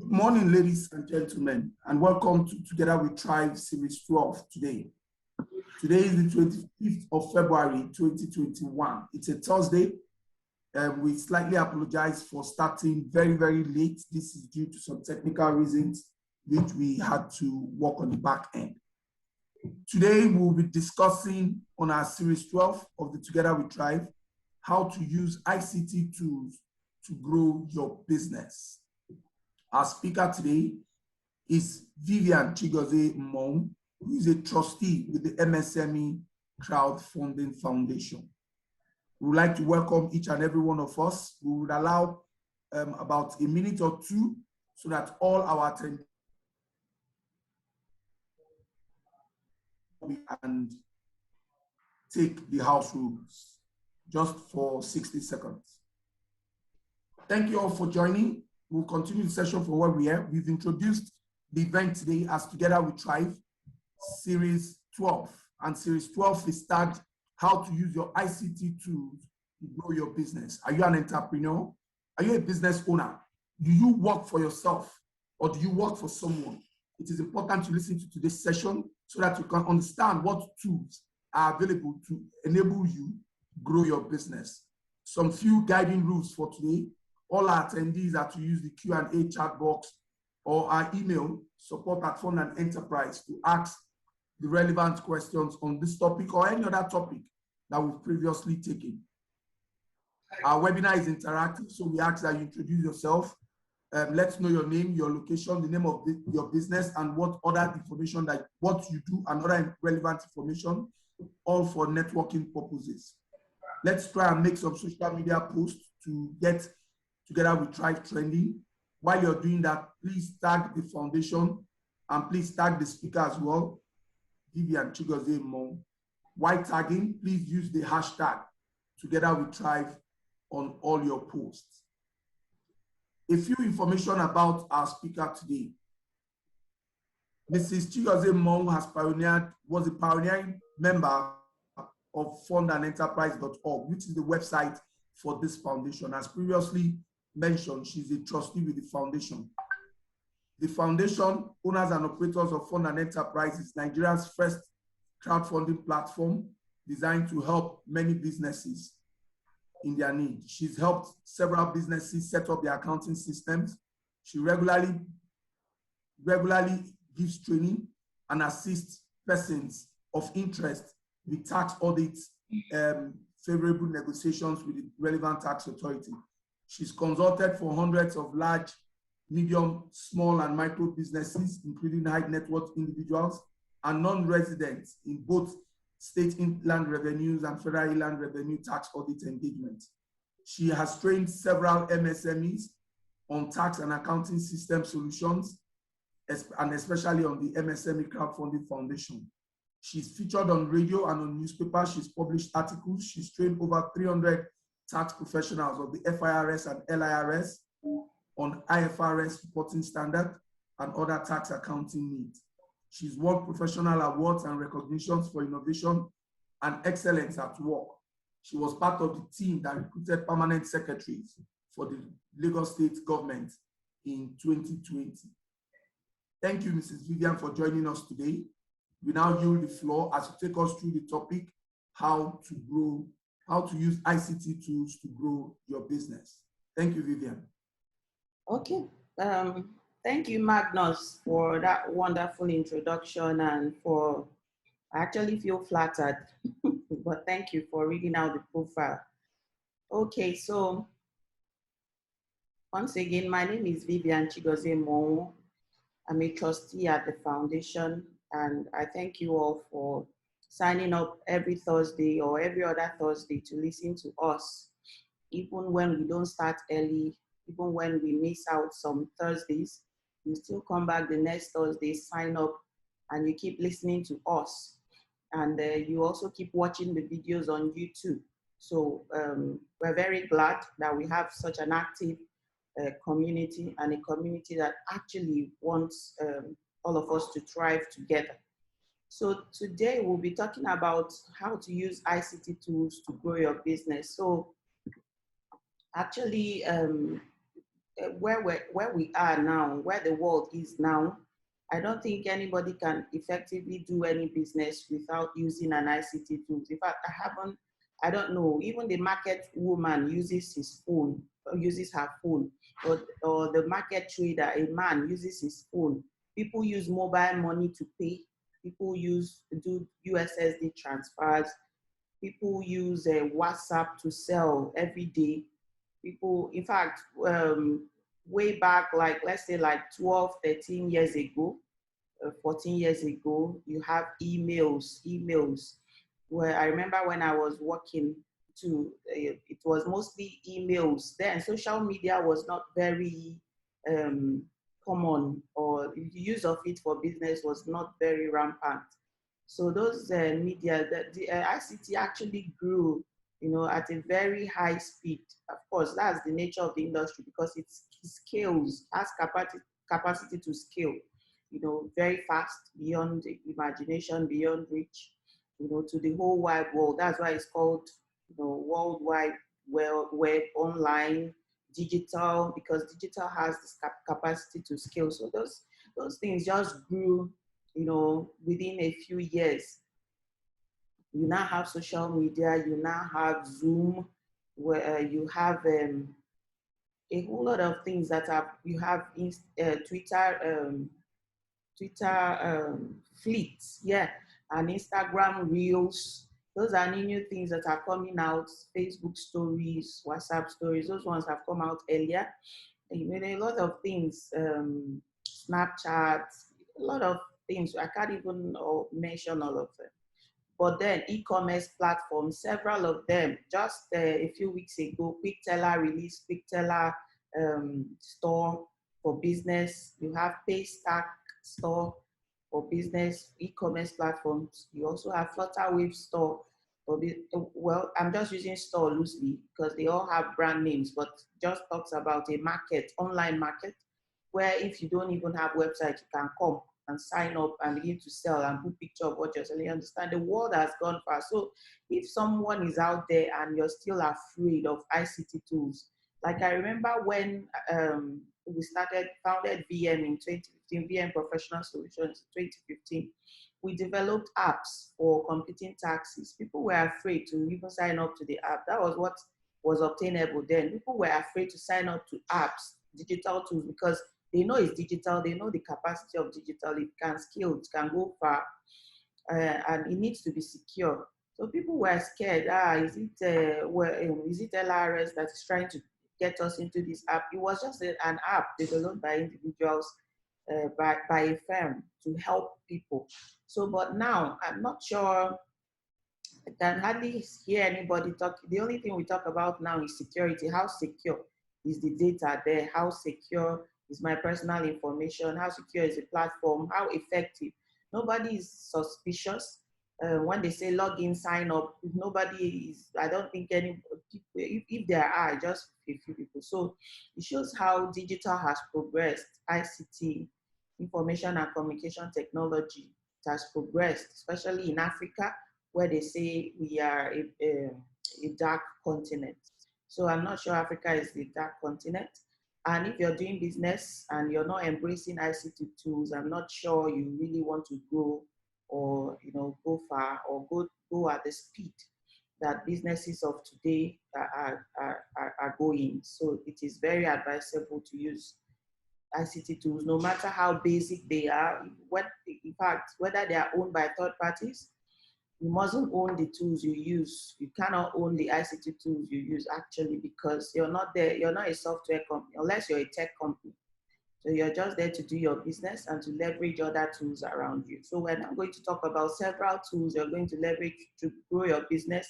Good morning, ladies and gentlemen, and welcome to Together We Thrive Series 12 today. Today is the 25th of February, 2021. It's a Thursday. We slightly apologize for starting very, very late. This is due to some technical reasons which we had to work on the back end. Today, we'll be discussing on our Series 12 of the Together We Thrive, how to use ICT tools to grow your business. Our speaker today is Vivian Mong, who is a trustee with the MSME Crowdfunding Foundation. We would like to welcome each and every one of us. We would allow about a minute or two so that all our attendees and take the house rules just for 60 seconds. Thank you all for joining. We'll continue the session from where we are. We've introduced the event today as Together We Thrive, Series 12. And Series 12 is tagged How to Use Your ICT Tools to Grow Your Business. Are you an entrepreneur? Are you a business owner? Do you work for yourself or do you work for someone? It is important to listen to today's session so that you can understand what tools are available to enable you to grow your business. Some few guiding rules for today. All our attendees are to use the Q&A chat box or our email support@fondandenterprise to ask the relevant questions on this topic or any other topic that we've previously taken. Our webinar is interactive, so we ask that you introduce yourself. Let's know your name, your location, the name of your business, and what other information that what you do and other relevant information, all for networking purposes. Let's try and make some social media posts to get Together We Thrive trending. While you're doing that, please tag the foundation and please tag the speaker as well, Vivian Mong. While tagging, please use the hashtag Together We Thrive on all your posts. A few information about our speaker today. Mrs. Mong was a pioneering member of fondandenterprise.org, which is the website for this foundation. As previously mentioned, she's a trustee with the foundation. The foundation, owners and operators of Fund and Enterprise, is Nigeria's first crowdfunding platform designed to help many businesses in their need. She's helped several businesses set up their accounting systems. She regularly gives training and assists persons of interest with tax audits, favorable negotiations with the relevant tax authority. She's consulted for hundreds of large, medium, small, and micro businesses, including high net worth individuals and non-residents in both state inland revenues and federal inland revenue tax audit engagement. She has trained several MSMEs on tax and accounting system solutions, and especially on the MSME Crowdfunding Foundation. She's featured on radio and on newspapers. She's published articles. She's trained over 300 tax professionals of the FIRS and LIRS on IFRS reporting standard and other tax accounting needs. She's won professional awards and recognitions for innovation and excellence at work. She was part of the team that recruited permanent secretaries for the Lagos State government in 2020. Thank you, Mrs. Vivian, for joining us today. We now yield the floor as you take us through the topic, how to use ICT tools to grow your business. Thank you, Vivian. Okay. Thank you, Magnus, for that wonderful introduction and for, I actually feel flattered, but thank you for reading out the profile. Okay, so once again, my name is Vivian Mong. I'm a trustee at the foundation, and I thank you all for signing up every Thursday or every other Thursday to listen to us, even when we don't start early, even when we miss out some Thursdays, you still come back the next Thursday, sign up, and you keep listening to us. And you also keep watching the videos on YouTube. So we're very glad that we have such an active community, and a community that actually wants all of us to thrive together. So today we'll be talking about how to use ICT tools to grow your business. So actually, where we are now, where the world is now, I don't think anybody can effectively do any business without using an ICT tool. In fact, I don't know, even the market woman uses his phone, or uses her phone, or the market trader, a man uses his phone. People use mobile money to pay. People do USSD transfers. People use WhatsApp to sell every day. People, in fact, way back, like let's say like 12, 13 years ago, 14 years ago, you have emails. Where I remember when I was working it was mostly emails. Then social media was not very um, common, or the use of it for business was not very rampant. So those media, the ICT actually grew, at a very high speed. Of course, that's the nature of the industry because it scales, has capacity to scale, very fast, beyond imagination, beyond reach, to the whole wide world. That's why it's called, World Wide Web, online, digital, because digital has this capacity to scale. So those things just grew, within a few years. You now have social media, you now have Zoom, where you have a whole lot of things you have Twitter fleets, yeah, and Instagram Reels. Those are new things that are coming out. Facebook stories, WhatsApp stories, those ones have come out earlier. And, a lot of things, Snapchat, a lot of things. I can't even mention all of them. But then e-commerce platforms, several of them, just a few weeks ago, QuickTeller released QuickTeller store for business. You have Paystack store for business, e-commerce platforms. You also have Flutterwave store for well, I'm just using store loosely because they all have brand names, but just talks about a market, online market, where if you don't even have website, you can come and sign up and begin to sell and put picture of what you're selling. You understand, the world has gone fast. So if someone is out there and you're still afraid of ICT tools, like I remember when we founded VM in 2015, VM Professional Solutions in 2015, we developed apps for completing taxes. People were afraid to even sign up to the app. That was what was obtainable then. People were afraid to sign up to apps, digital tools, because they know it's digital, they know the capacity of digital, it can scale, it can go far, and it needs to be secure. So people were scared, is it LRS that is trying to get us into this app? It was just an app developed by individuals, by a firm to help people. So, but now, I'm not sure, I can hardly hear anybody talk. The only thing we talk about now is security. How secure is the data there? How secure is my personal information? How secure is the platform? How effective? Nobody is suspicious. When they say login, sign up, nobody is, I don't think any people, if there are, just a few people. So it shows how digital has progressed. ICT, information and communication technology, it has progressed, especially in Africa, where they say we are a dark continent. So I'm not sure Africa is the dark continent. And if you're doing business and you're not embracing ICT tools, I'm not sure you really want to grow, or go far, or go at the speed that businesses of today are going. So it is very advisable to use ICT tools, no matter how basic they are. In fact, whether they are owned by third parties, you mustn't own the tools you use. You cannot own the ICT tools you use, actually, because you're not there. You're not a software company unless you're a tech company. So you're just there to do your business and to leverage other tools around you. So we're now going to talk about several tools you're going to leverage to grow your business.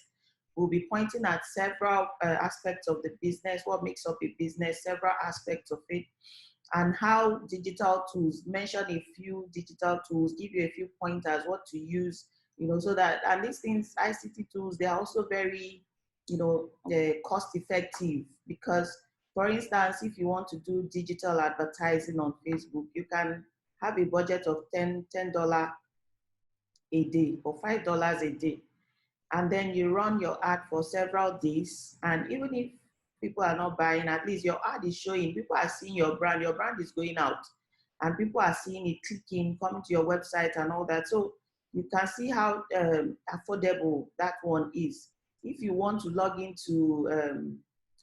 We'll be pointing at several aspects of the business, what makes up a business, several aspects of it, and how digital tools, mention a few digital tools, give you a few pointers, what to use, so that, and these things, ICT tools, they are also very, cost effective, because, for instance, if you want to do digital advertising on Facebook, you can have a budget of $10 a day or $5 a day. And then you run your ad for several days. And even if people are not buying, at least your ad is showing, people are seeing your brand is going out, and people are seeing it, clicking, coming to your website and all that. So you can see how affordable that one is. If you want to log into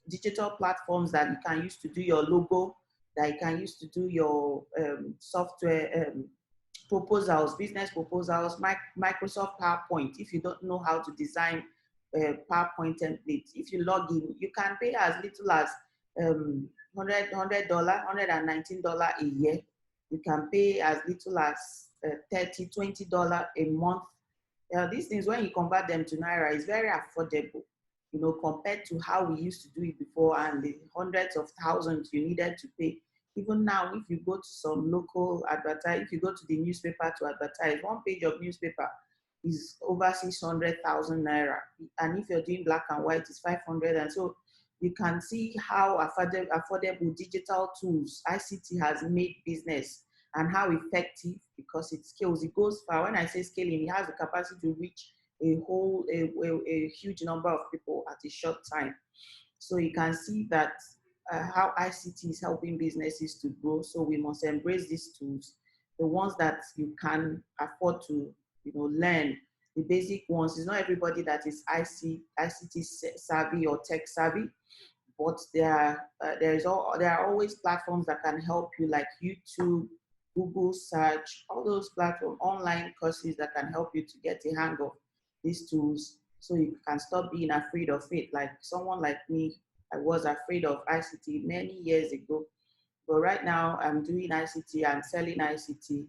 digital platforms that you can use to do your logo, that you can use to do your software proposals, business proposals, Microsoft PowerPoint. If you don't know how to design PowerPoint templates, if you log in, you can pay as little as $100, $119 a year. You can pay as little as $30, $20 a month. These things, when you convert them to Naira, is very affordable, you know, compared to how we used to do it before and the hundreds of thousands you needed to pay. Even now, if you go to some local advertise, if you go to the newspaper to advertise, one page of newspaper is over 600,000 Naira. And if you're doing black and white, it's 500. And so you can see how affordable digital tools, ICT, has made business, and how effective, because it scales, it goes far. When I say scaling, it has the capacity to reach a huge number of people at a short time. So you can see that how ICT is helping businesses to grow. So we must embrace these tools, the ones that you can afford to, you know, learn. The basic ones. It's not everybody that is ICT savvy or tech savvy, but there are always platforms that can help you, like YouTube, Google search, all those platforms, online courses that can help you to get a hang of these tools, so you can stop being afraid of it. Like someone like me, I was afraid of ICT many years ago, but right now I'm doing ICT and selling ICT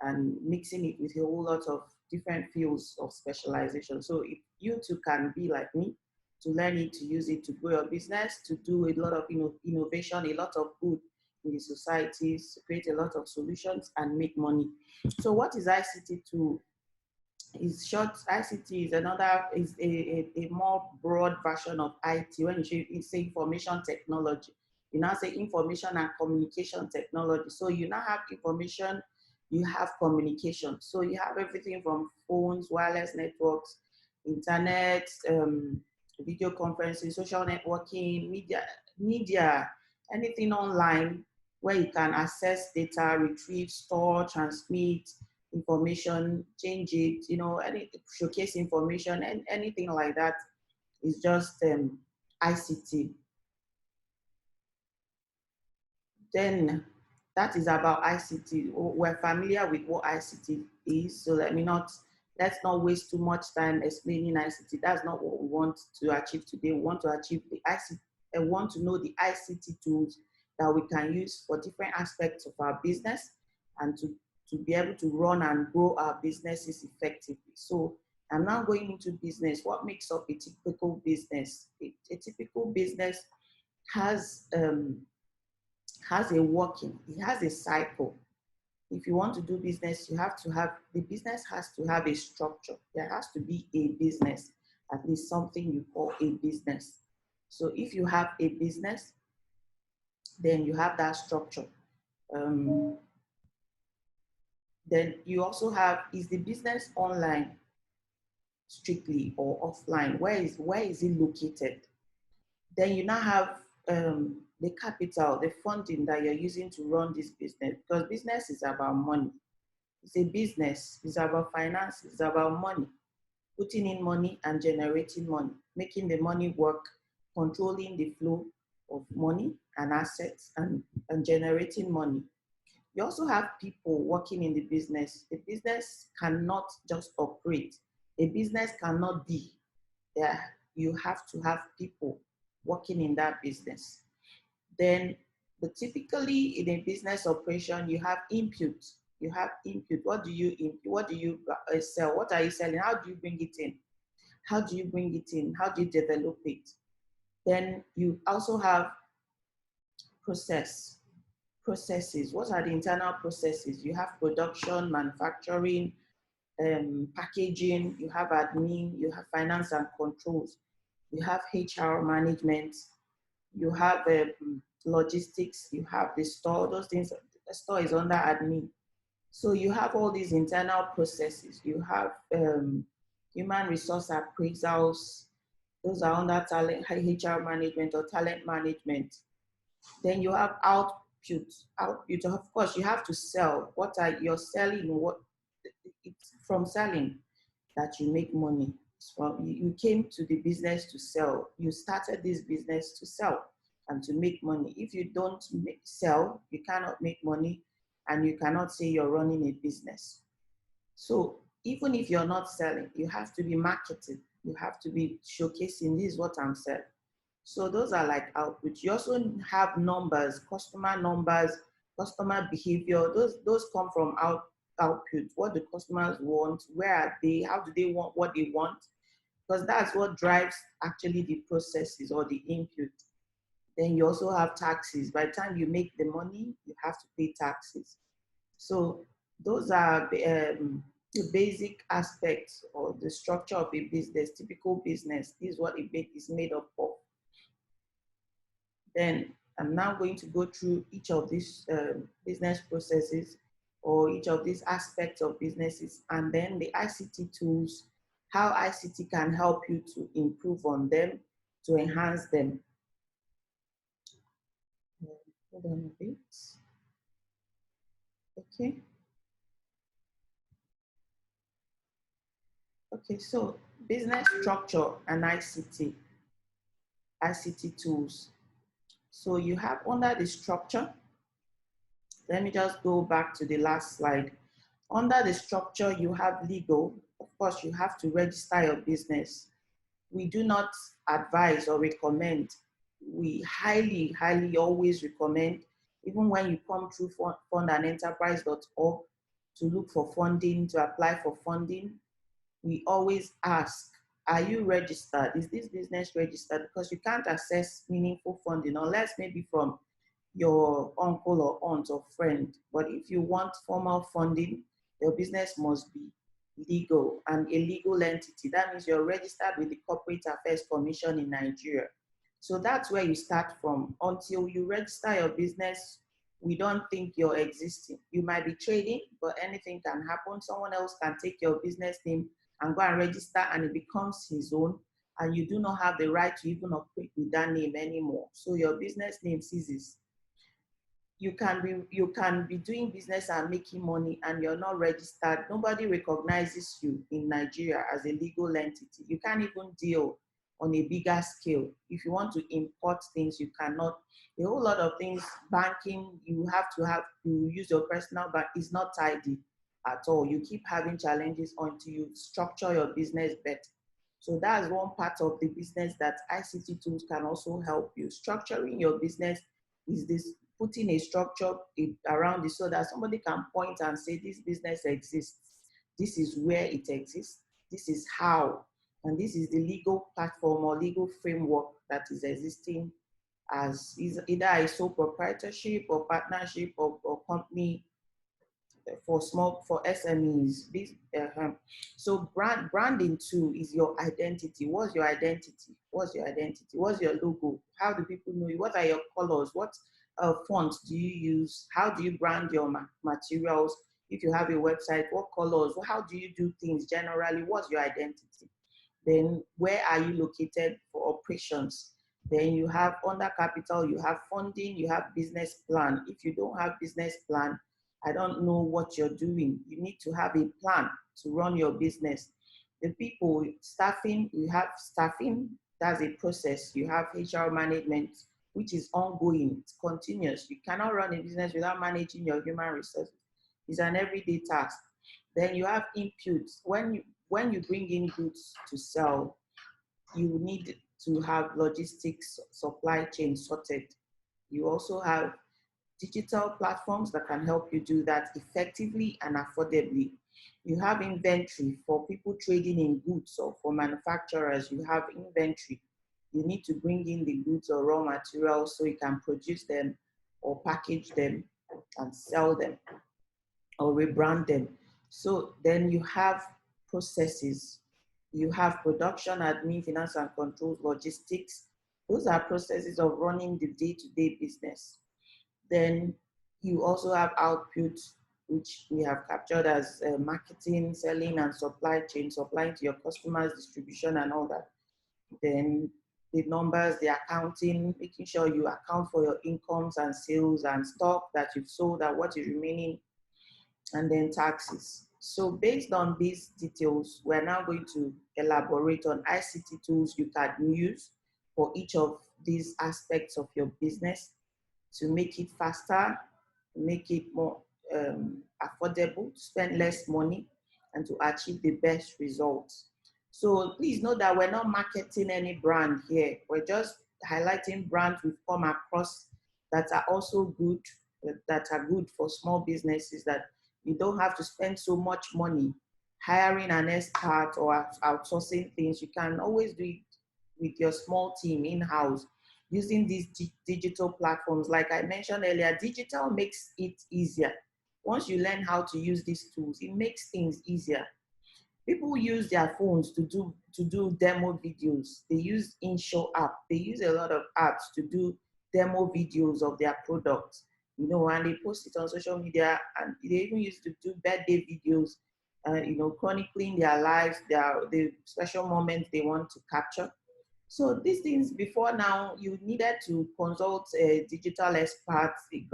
and mixing it with a whole lot of different fields of specialization. So if you too can be like me, to learn it, to use it to grow your business, to do a lot of innovation, a lot of good in the societies, create a lot of solutions and make money. So what is ICT tool? Is short. ICT is another, is a more broad version of IT. When you say information technology, you now say information and communication technology. So you now have information, you have communication. So you have everything from phones, wireless networks, internet, video conferencing, social networking, media, anything online where you can access data, retrieve, store, transmit information, change it, you know, showcase information, and anything like that is just ICT. Then that is about ICT. We're familiar with what ICT is, so let's not waste too much time explaining ICT. That's not what we want to achieve today. We want to achieve the ICT. I want to know the ICT tools that we can use for different aspects of our business, and to be able to run and grow our businesses effectively. So I'm now going into business. What makes up a typical business? A typical business has a working, it has a cycle. If you want to do business, the business has to have a structure. There has to be a business, at least something you call a business. So if you have a business, then you have that structure. Then you also have, is the business online strictly or offline? Where is it located? Then you now have the capital, the funding that you're using to run this business, because business is about money. It's a business, it's about finance, it's about money, putting in money and generating money, making the money work, controlling the flow of money and assets, and generating money. You also have people working in the business. The business cannot just operate. A business cannot be there. You have to have people working in that business. Then, typically in a business operation, you have input. You have input. What do you sell? What are you selling? How do you bring it in? How do you bring it in? How do you develop it? Then you also have processes. What are the internal processes? You have production, manufacturing, packaging, you have admin, you have finance and controls, you have HR management, you have logistics, you have the store, those things. The store is under admin. So you have all these internal processes. You have human resource appraisals, Those are under talent, HR management or talent management. Then you have output. Output, of course, you have to sell. What are you're selling? What it's from selling that you make money. From you came to the business to sell. You started this business to sell and to make money. If you don't sell, you cannot make money, and you cannot say you're running a business. So even if you're not selling, you have to be marketing. You have to be showcasing, this is what I'm selling. So those are like output. You also have numbers, customer behavior. Those come from output. What the customers want, where are they, how do they want what they want? Because that's what drives actually the processes or the input. Then you also have taxes. By the time you make the money, you have to pay taxes. So those are the basic aspects or the structure of a business. Typical business is what it is made up of. Then I'm now going to go through each of these business processes or each of these aspects of businesses, and then the ICT tools, how ICT can help you to improve on them, to enhance them. Hold on a bit. Okay. Okay, so business structure and ICT tools. So you have under the structure, let me just go back to the last slide. Under the structure, you have legal. Of course, you have to register your business. We do not advise or recommend. We highly, highly always recommend, even when you come through fundandenterprise.org to look for funding, to apply for funding, we always ask, are you registered? Is this business registered? Because you can't access meaningful funding unless maybe from your uncle or aunt or friend. But if you want formal funding, your business must be legal and a legal entity. That means you're registered with the Corporate Affairs Commission in Nigeria. So that's where you start from. Until you register your business, we don't think you're existing. You might be trading, but anything can happen. Someone else can take your business name and go and register, and it becomes his own, and you do not have the right to even operate with that name anymore. So your business name ceases. You can be doing business and making money and you're not registered. Nobody recognizes you in Nigeria as a legal entity. You can't even deal on a bigger scale. If you want to import things, you cannot. A whole lot of things, banking, you have to use your personal bank, is not tidy at all. You keep having challenges until you structure your business better. So that's one part of the business that ICT tools can also help you. Structuring your business is this, putting a structure around it so that somebody can point and say, this business exists. This is where it exists. This is how. And this is the legal platform or legal framework that is existing as either a sole proprietorship or partnership or company for SMEs. So branding too is your identity. What's your identity? What's your identity? What's your logo? How do people know you? What are your colors? What font do you use? How do you brand your materials? If you have a website, what colors? How do you do things generally? What's your identity? Then where are you located for operations? Then you have under capital, you have funding, you have business plan. If you don't have business plan, I don't know what you're doing. You need to have a plan to run your business. The people, staffing, you have staffing, that's a process. You have HR management, which is ongoing, it's continuous. You cannot run a business without managing your human resources. It's an everyday task. Then you have inputs. When you bring in goods to sell, you need to have logistics, supply chain sorted. You also have digital platforms that can help you do that effectively and affordably. You have inventory for people trading in goods, or for manufacturers, you have inventory. You need to bring in the goods or raw materials so you can produce them or package them and sell them or rebrand them. So then you have processes. You have production, admin, finance and controls, logistics. Those are processes of running the day-to-day business. Then you also have output, which we have captured as marketing, selling, and supply chain, supplying to your customers, distribution, and all that. then the numbers, the accounting, making sure you account for your incomes and sales and stock that you've sold and what is remaining, and then taxes. So based on these details, we're now going to elaborate on ICT tools you can use for each of these aspects of your business to make it faster, to make it more affordable, to spend less money, and to achieve the best results. So please know that we're not marketing any brand here. We're just highlighting brands we've come across that are also good, that are good for small businesses, that you don't have to spend so much money hiring an expert or outsourcing things. You can always do it with your small team in-house using these digital platforms. Like I mentioned earlier, digital makes it easier. Once you learn how to use these tools, it makes things easier. People use their phones to do demo videos. They use in-show app. They use a lot of apps to do demo videos of their products, you know, and they post it on social media, and they even used to do birthday videos, you know, chronicling their lives, the special moments they want to capture. So these things, before now, you needed to consult a digital expert, a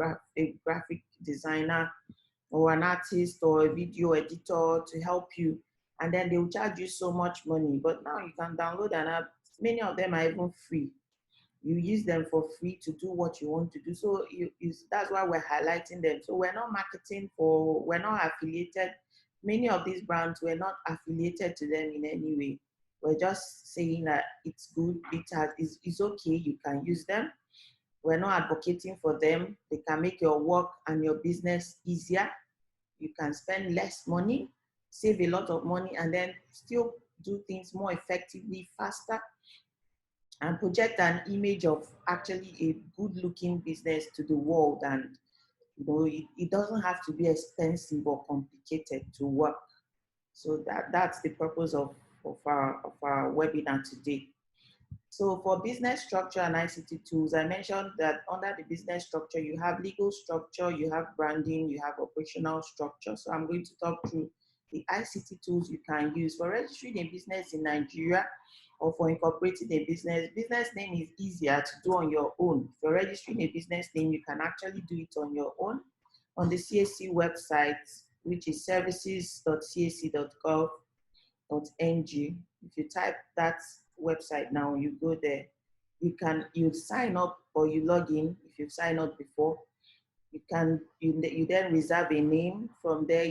graphic designer, or an artist or a video editor to help you, and then they will charge you so much money. But now you can download an app. Many of them are even free. You use them for free to do what you want to do. So that's why we're highlighting them. So we're not marketing for, we're not affiliated. Many of these brands, we're not affiliated to them in any way. We're just saying that it's good, it's okay, you can use them. We're not advocating for them. They can make your work and your business easier. You can spend less money, save a lot of money, and then still do things more effectively, faster, and project an image of actually a good-looking business to the world. And you know, it doesn't have to be expensive or complicated to work. So that's the purpose of our webinar today. So for business structure and ICT tools, I mentioned that under the business structure, you have legal structure, you have branding, you have operational structure. So I'm going to talk through the ICT tools you can use for registering a business in Nigeria, or for incorporating a business. Business name is easier to do on your own. For registering a business name, you can actually do it on your own on the CAC website, which is services.cac.gov.ng. If you type that website now, you go there, you sign up or you log in. If you've signed up before, you then reserve a name. From there,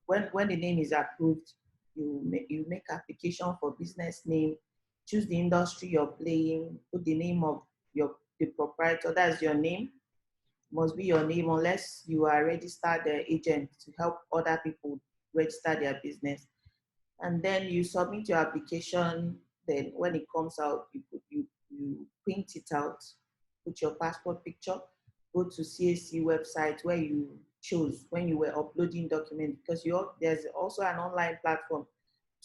when the name is approved, you make application for business name, choose the industry you're playing, put the name of the proprietor. That's your name, must be your name, unless you are a registered agent to help other people register their business. And then you submit your application. Then when it comes out, you print it out, put your passport picture, go to CAC website where you chose when you were uploading documents, because there's also an online platform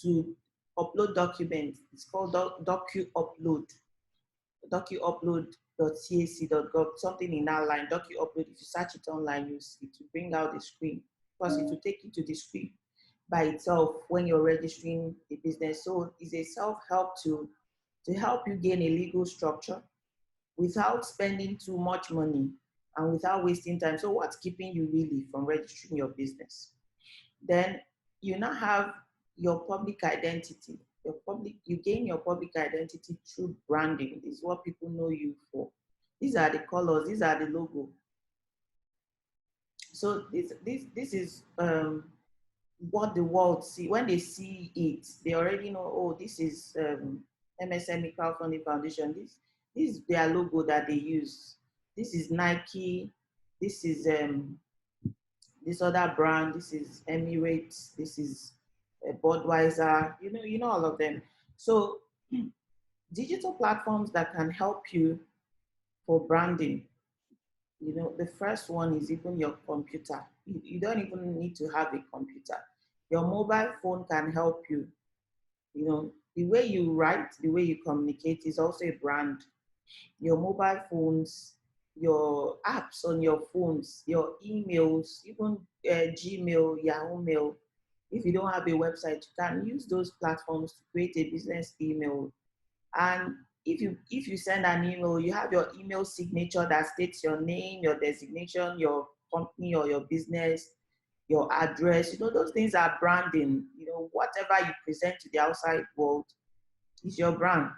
to upload documents. It's called docuupload.cac.gov, something in that line, docuupload. If you search it online, you see it will bring out the screen, because it will take you to the screen by itself when you're registering the business. So it's a self-help to help you gain a legal structure without spending too much money and without wasting time. So what's keeping you really from registering your business? Then you now have your public identity. You gain your public identity through branding. This is what people know you for. These are the colors, these are the logo. So this is what the world see. When they see it, they already know, oh, this is MSME Crowdfunding Foundation. This is their logo that they use. This is Nike. This is this other brand. This is Emirates. This is Budweiser. You know all of them. So digital platforms that can help you for branding. The first one is even your computer. You don't even need to have a computer. Your mobile phone can help you. The way you write, the way you communicate is also a brand. Your mobile phones, your apps on your phones, your emails, even Gmail, Yahoo Mail. If you don't have a website, you can use those platforms to create a business email And if you send an email, you have your email signature that states your name, your designation, your company or your business, your address. You know, those things are branding. You know, whatever you present to the outside world is your brand.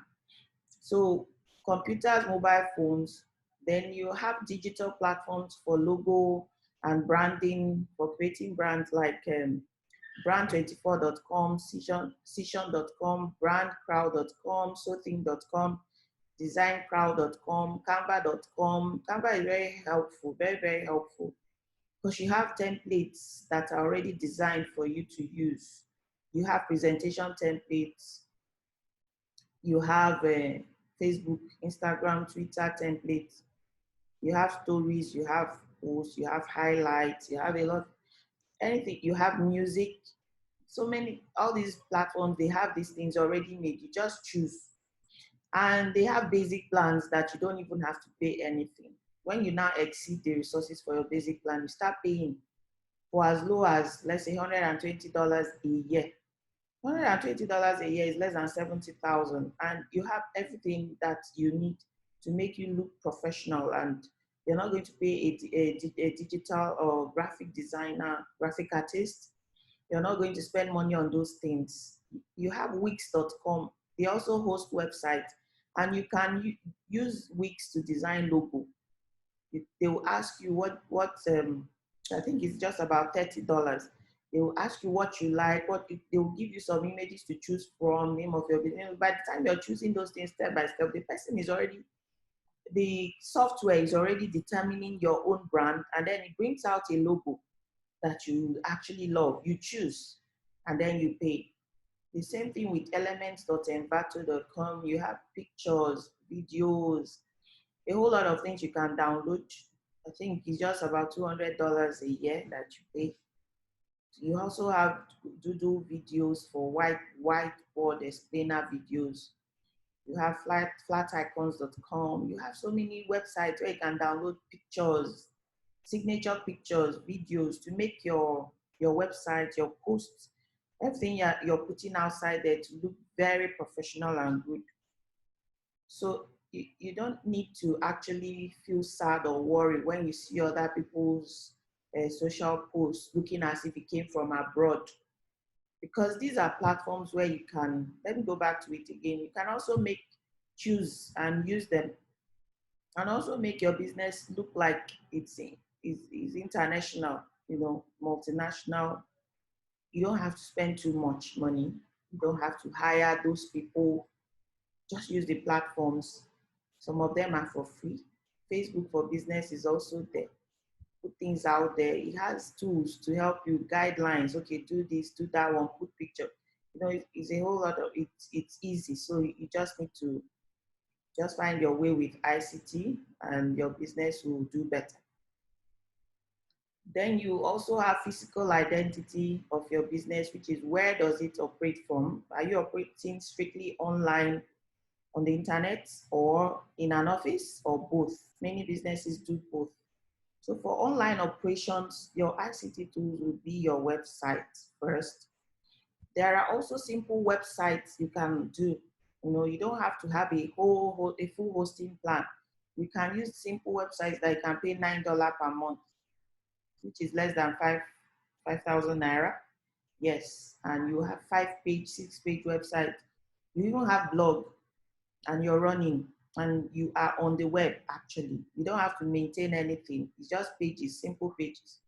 So computers, mobile phones, then you have digital platforms for logo and branding, for creating brands like brand24.com, Cision.com, brandcrowd.com, sothing.com, designcrowd.com, canva.com. Canva is very helpful, very, very helpful, because you have templates that are already designed for you to use. You have presentation templates, you have Facebook, Instagram, Twitter templates, you have stories, you have posts, you have highlights, you have a lot, anything, you have music. So many, all these platforms, they have these things already made. You just choose. And they have basic plans that you don't even have to pay anything. When you now exceed the resources for your basic plan, you start paying for as low as, let's say, $120 a year. $120 a year is less than 70,000, and you have everything that you need to make you look professional. And you're not going to pay a digital or graphic designer, graphic artist. You're not going to spend money on those things. You have Wix.com. They also host websites, and you can use Wix to design logo. They will ask you what I think it's just about $30. They will ask you what you like, they will give you some images to choose from, name of your business. By the time you're choosing those things step by step, the software is already determining your own brand, and then it brings out a logo that you actually love. You choose, and then you pay. The same thing with elements.envato.com. You have pictures, videos, a whole lot of things you can download. I think it's just about $200 a year that you pay. You also have Doodle videos for whiteboard explainer videos. You have flaticons.com. You have so many websites where you can download pictures, signature pictures, videos to make your website, your posts, everything you're putting outside there to look very professional and good. So you don't need to actually feel sad or worry when you see other people's social posts looking as if it came from abroad, because these are platforms where you can, let me go back to it again, you can also choose and use them, and also make your business look like it's international, you know, multinational. You don't have to spend too much money. You don't have to hire those people. Just use the platforms. Some of them are for free. Facebook for Business is also there. Put things out there. It has tools to help you, guidelines. Okay, do this, do that one, put picture. You know, it's a whole lot of it. It's easy. So you just need to just find your way with ICT, and your business will do better. Then you also have physical identity of your business, which is where does it operate from? Are you operating strictly online on the internet, or in an office, or both? Many businesses do both. So for online operations, your ICT tools will be your website first. There are also simple websites you can do. You know, you don't have to have a full hosting plan. You can use simple websites that you can pay $9 per month, which is less than 5,000 naira. Yes, and you have 5-page, 6-page website. You even have blog, and you're running, and you are on the web actually. You don't have to maintain anything. It's just pages, simple pages.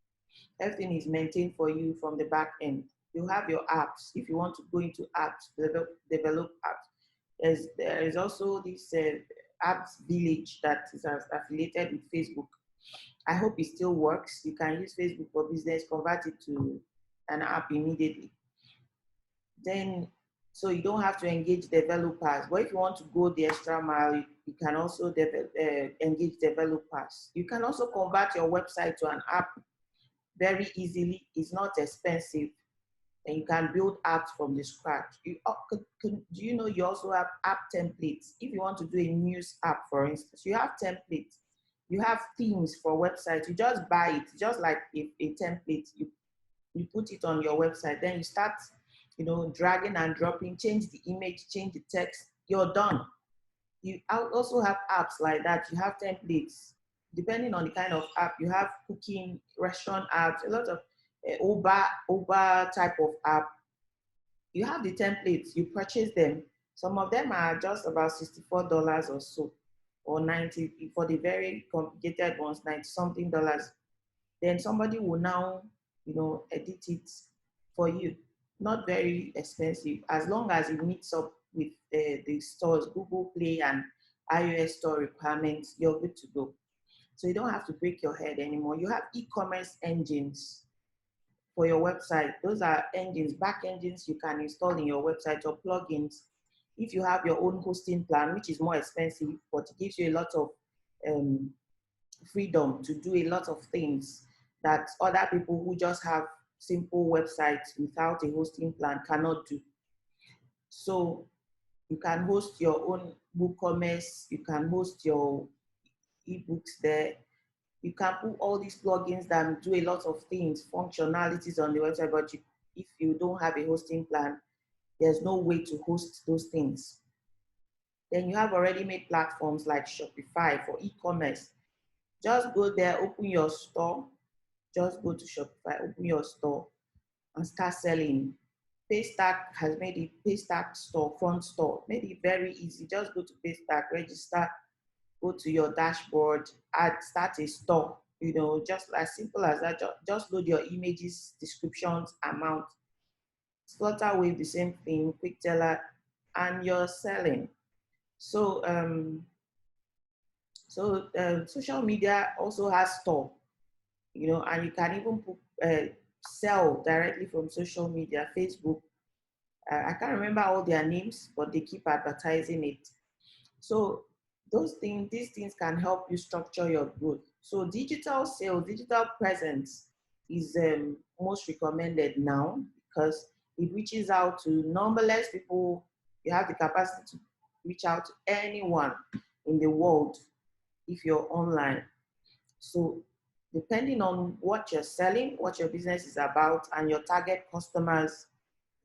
Everything is maintained for you from the back end. You have your apps. If you want to go into apps, develop apps. There is also this apps village that is affiliated with Facebook. I hope it still works. You can use Facebook for Business, convert it to an app immediately. Then, so you don't have to engage developers. But if you want to go the extra mile, you can also engage developers. You can also convert your website to an app very easily. It's not expensive, and you can build apps from the scratch. Do you know you also have app templates? If you want to do a news app, for instance, you have templates. You have themes for websites. You just buy it, just like a template. You put it on your website. Then you start, you know, dragging and dropping, change the image, change the text. You're done. You also have apps like that. You have templates. Depending on the kind of app, you have cooking, restaurant apps, a lot of Uber type of app. You have the templates, you purchase them. Some of them are just about $64 or so, or 90 for the very complicated ones, 90 something dollars. Then somebody will now, edit it for you. Not very expensive, as long as it meets up with the stores, Google Play and iOS store requirements, you're good to go. So you don't have to break your head anymore. You have e-commerce engines for your website. Those are engines, back engines you can install in your website, or plugins. If you have your own hosting plan, which is more expensive, but it gives you a lot of freedom to do a lot of things that other people who just have simple websites without a hosting plan cannot do. So you can host your own WooCommerce, you can host your ebooks there. You can put all these plugins that do a lot of things, functionalities on the website, but if you don't have a hosting plan, there's no way to host those things. Then you have already made platforms like Shopify for e-commerce. Just go there, open your store. Just go to Shopify, open your store, and start selling. Paystack has made it, Paystack store, front store, made it very easy. Just go to Paystack, register, go to your dashboard, start a store, just as simple as that. Just load your images, descriptions, amount. Flutterwave, the same thing, Quick Teller, and you're selling. So, social media also has store, and you can even sell directly from social media. Facebook, I can't remember all their names, but they keep advertising it. So these things can help you structure your growth. So digital sales, digital presence is most recommended now, because it reaches out to numberless people. You have the capacity to reach out to anyone in the world if you're online. So depending on what you're selling, what your business is about, and your target customers,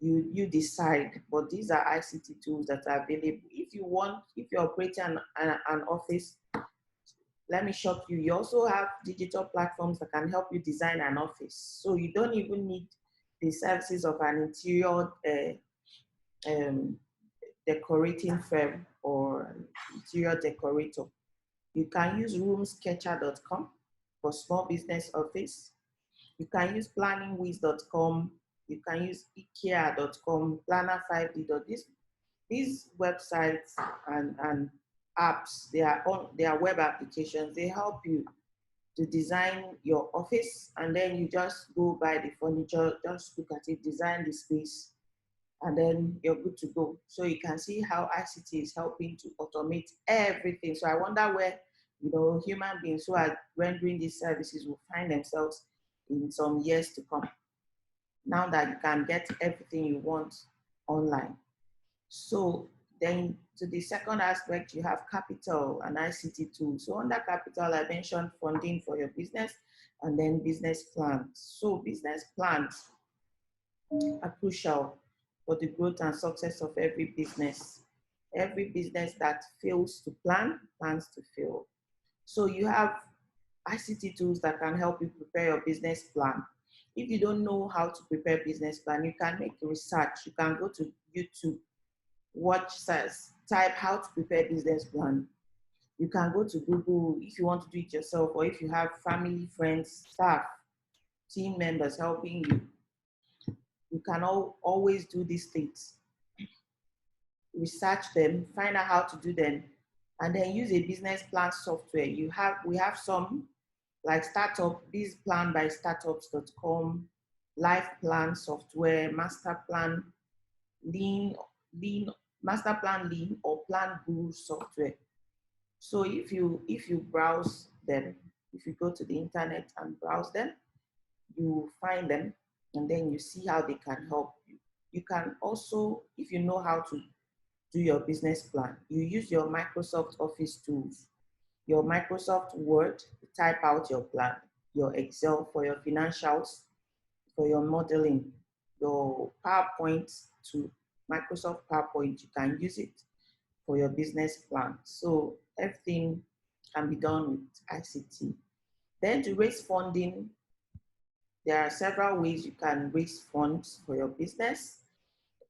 you decide. But these are ICT tools that are available. If you're operating an office, let me shock you, you also have digital platforms that can help you design an office. So you don't even need the services of an interior decorating firm or interior decorator. You can use roomsketcher.com for small business office. You can use planningwiz.com. You can use ikea.com, planner5d. These websites and apps, they are web applications. They help you to design your office, and then you just go buy the furniture, just look at it, design the space, and then you're good to go. So you can see how ICT is helping to automate everything. So I wonder where, human beings who are rendering these services will find themselves in some years to come, now that you can get everything you want online. So then to the second aspect, you have capital and ICT tools. So under capital, I mentioned funding for your business, and then business plans. So business plans are crucial for the growth and success of every business. Every business that fails to plan, plans to fail. So you have ICT tools that can help you prepare your business plan. If you don't know how to prepare business plan, you can make research. You can go to YouTube, type how to prepare business plan. You can go to Google if you want to do it yourself, or if you have family, friends, staff, team members helping you. You can always do these things. Research them, find out how to do them, and then use a business plan software. We have some like Biz Plan by startups.com, Life Plan software, Master Plan, Lean, Master Plan Lean, or Plan Guru software. So if you browse them, if you go to the internet and browse them, you find them, and then you see how they can help you. You can also, if you know how to do your business plan, you use your Microsoft Office tools, your Microsoft Word to type out your plan, your Excel for your financials, for your modeling, your PowerPoint to Microsoft PowerPoint, you can use it. for your business plan. So everything can be done with ICT. Then to raise funding, there are several ways you can raise funds for your business.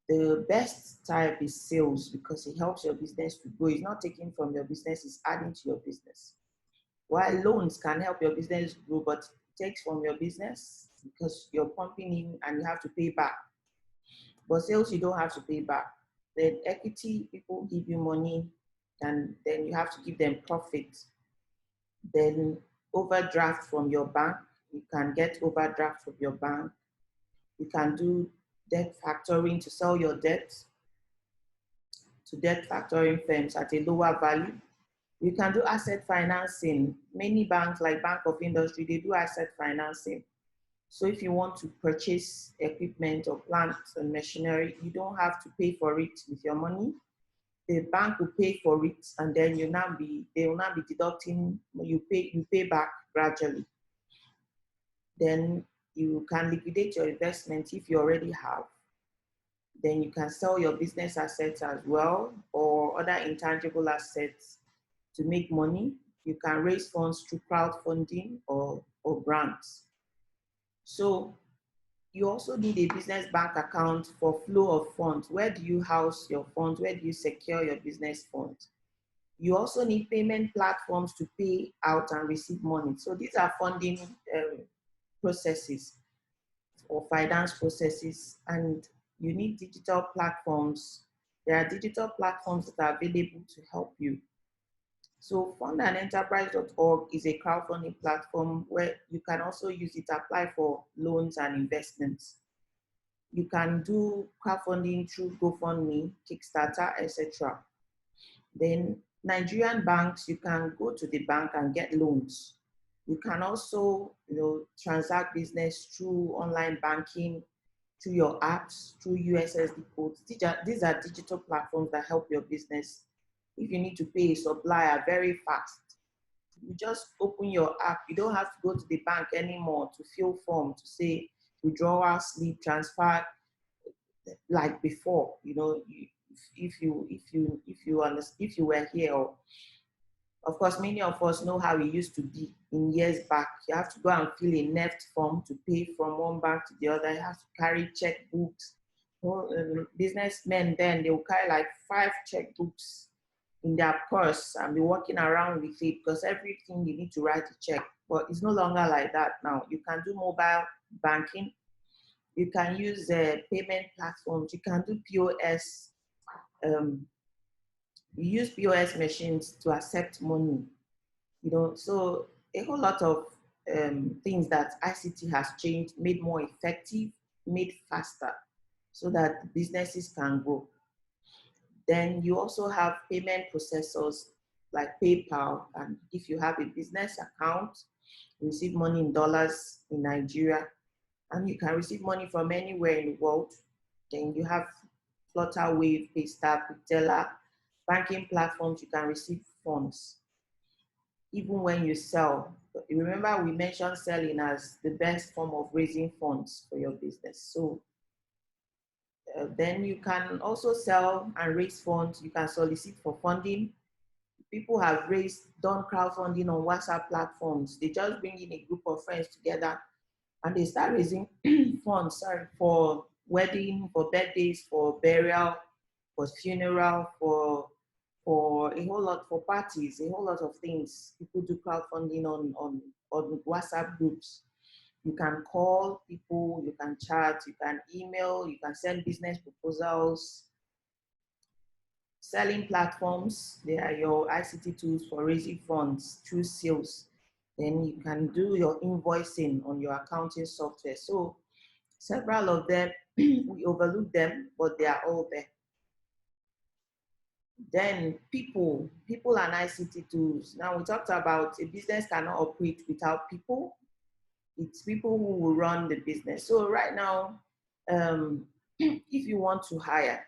The best type is sales because it helps your business to grow. It's not taking from your business, it's adding to your business. While loans can help your business grow, but it takes from your business because you're pumping in and you have to pay back. But sales, you don't have to pay back. Then equity, people give you money and then you have to give them profit. Then overdraft from your bank, you can get overdraft from your bank. You can do debt factoring to sell your debt to debt factoring firms at a lower value. You can do asset financing. Many banks like Bank of Industry, they do asset financing. So if you want to purchase equipment or plant and machinery, you don't have to pay for it with your money. The bank will pay for it, and then they will now be deducting. You pay back gradually. Then you can liquidate your investment if you already have. Then you can sell your business assets as well or other intangible assets to make money. You can raise funds through crowdfunding or grants. So you also need a business bank account for flow of funds. Where do you house your funds? Where do you secure your business funds? You also need payment platforms to pay out and receive money. So these are funding processes or finance processes, and you need digital platforms. There are digital platforms that are available to help you. So fundandenterprise.org is a crowdfunding platform where you can also use it to apply for loans and investments. You can do crowdfunding through GoFundMe, Kickstarter, etc. Then Nigerian banks, you can go to the bank and get loans. You can also, transact business through online banking, through your apps, through USSD codes. These are digital platforms that help your business. If you need to pay a supplier very fast, you just open your app. You don't have to go to the bank anymore to fill form to say withdrawal, slip, transfer, like before. If you were here, or of course, many of us know how it used to be in years back. You have to go and fill a NEFT form to pay from one bank to the other. You have to carry checkbooks. Businessmen then, they will carry like 5 checkbooks in their purse and be walking around with it because everything you need to write a check. But it's no longer like that now. You can do mobile banking. You can use payment platforms. You can do POS. You use POS machines to accept money. So a whole lot of things that ICT has changed, made more effective, made faster, so that businesses can grow. Then you also have payment processors like PayPal, and if you have a business account, you receive money in dollars in Nigeria, and you can receive money from anywhere in the world. Then you have Flutterwave, Paystar, Teller, banking platforms, you can receive funds. Even when you sell, remember we mentioned selling as the best form of raising funds for your business. So then you can also sell and raise funds. You can solicit for funding. People have done crowdfunding on WhatsApp platforms. They just bring in a group of friends together and they start raising funds, for wedding, for birthdays, for burial, for funeral, for a whole lot, for parties, a whole lot of things. People do crowdfunding on WhatsApp groups. You can call people, you can chat, you can email, you can send business proposals. Selling platforms, they are your ICT tools for raising funds through sales. Then you can do your invoicing on your accounting software. So several of them, we overlook them, but they are all there. Then people and ICT tools. Now we talked about a business cannot operate without people. It's people who will run the business. So right now, if you want to hire,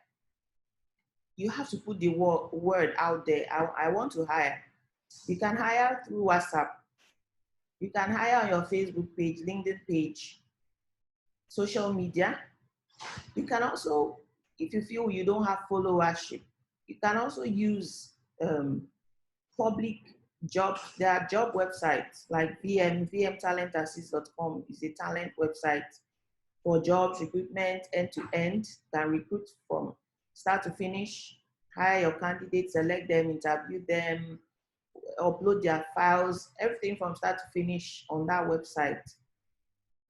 you have to put the word out there. I want to hire. You can hire through WhatsApp. You can hire on your Facebook page, LinkedIn page, social media. You can also, if you feel you don't have followership, You can also use public jobs. There are job websites like vmtalentassist.com is a talent website for jobs, recruitment, end to end. Can recruit from start to finish, hire your candidates, select them, interview them, upload their files, everything from start to finish on that website.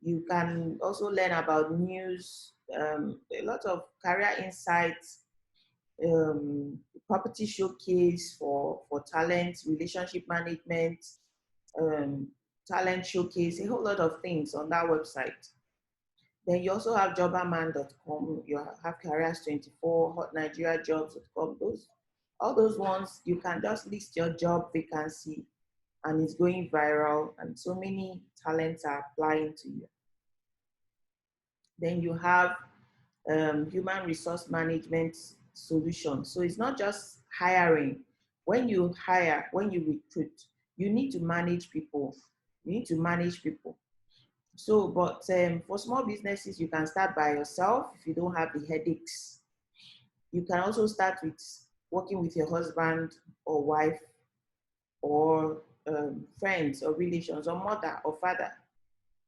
You can also learn about news, a lot of career insights, property showcase for talent, relationship management, um, talent showcase, a whole lot of things on that website. Then you also have jobberman.com, you have careers24, hotnigeriajobs.com, all those ones, you can just list your job vacancy and it's going viral and so many talents are applying to you. Then you have human resource management solutions. So it's not just hiring. When you hire, when you recruit, you need to manage people. You need to manage people. So, but for small businesses, you can start by yourself if you don't have the headaches. You can also start with working with your husband or wife or friends or relations or mother or father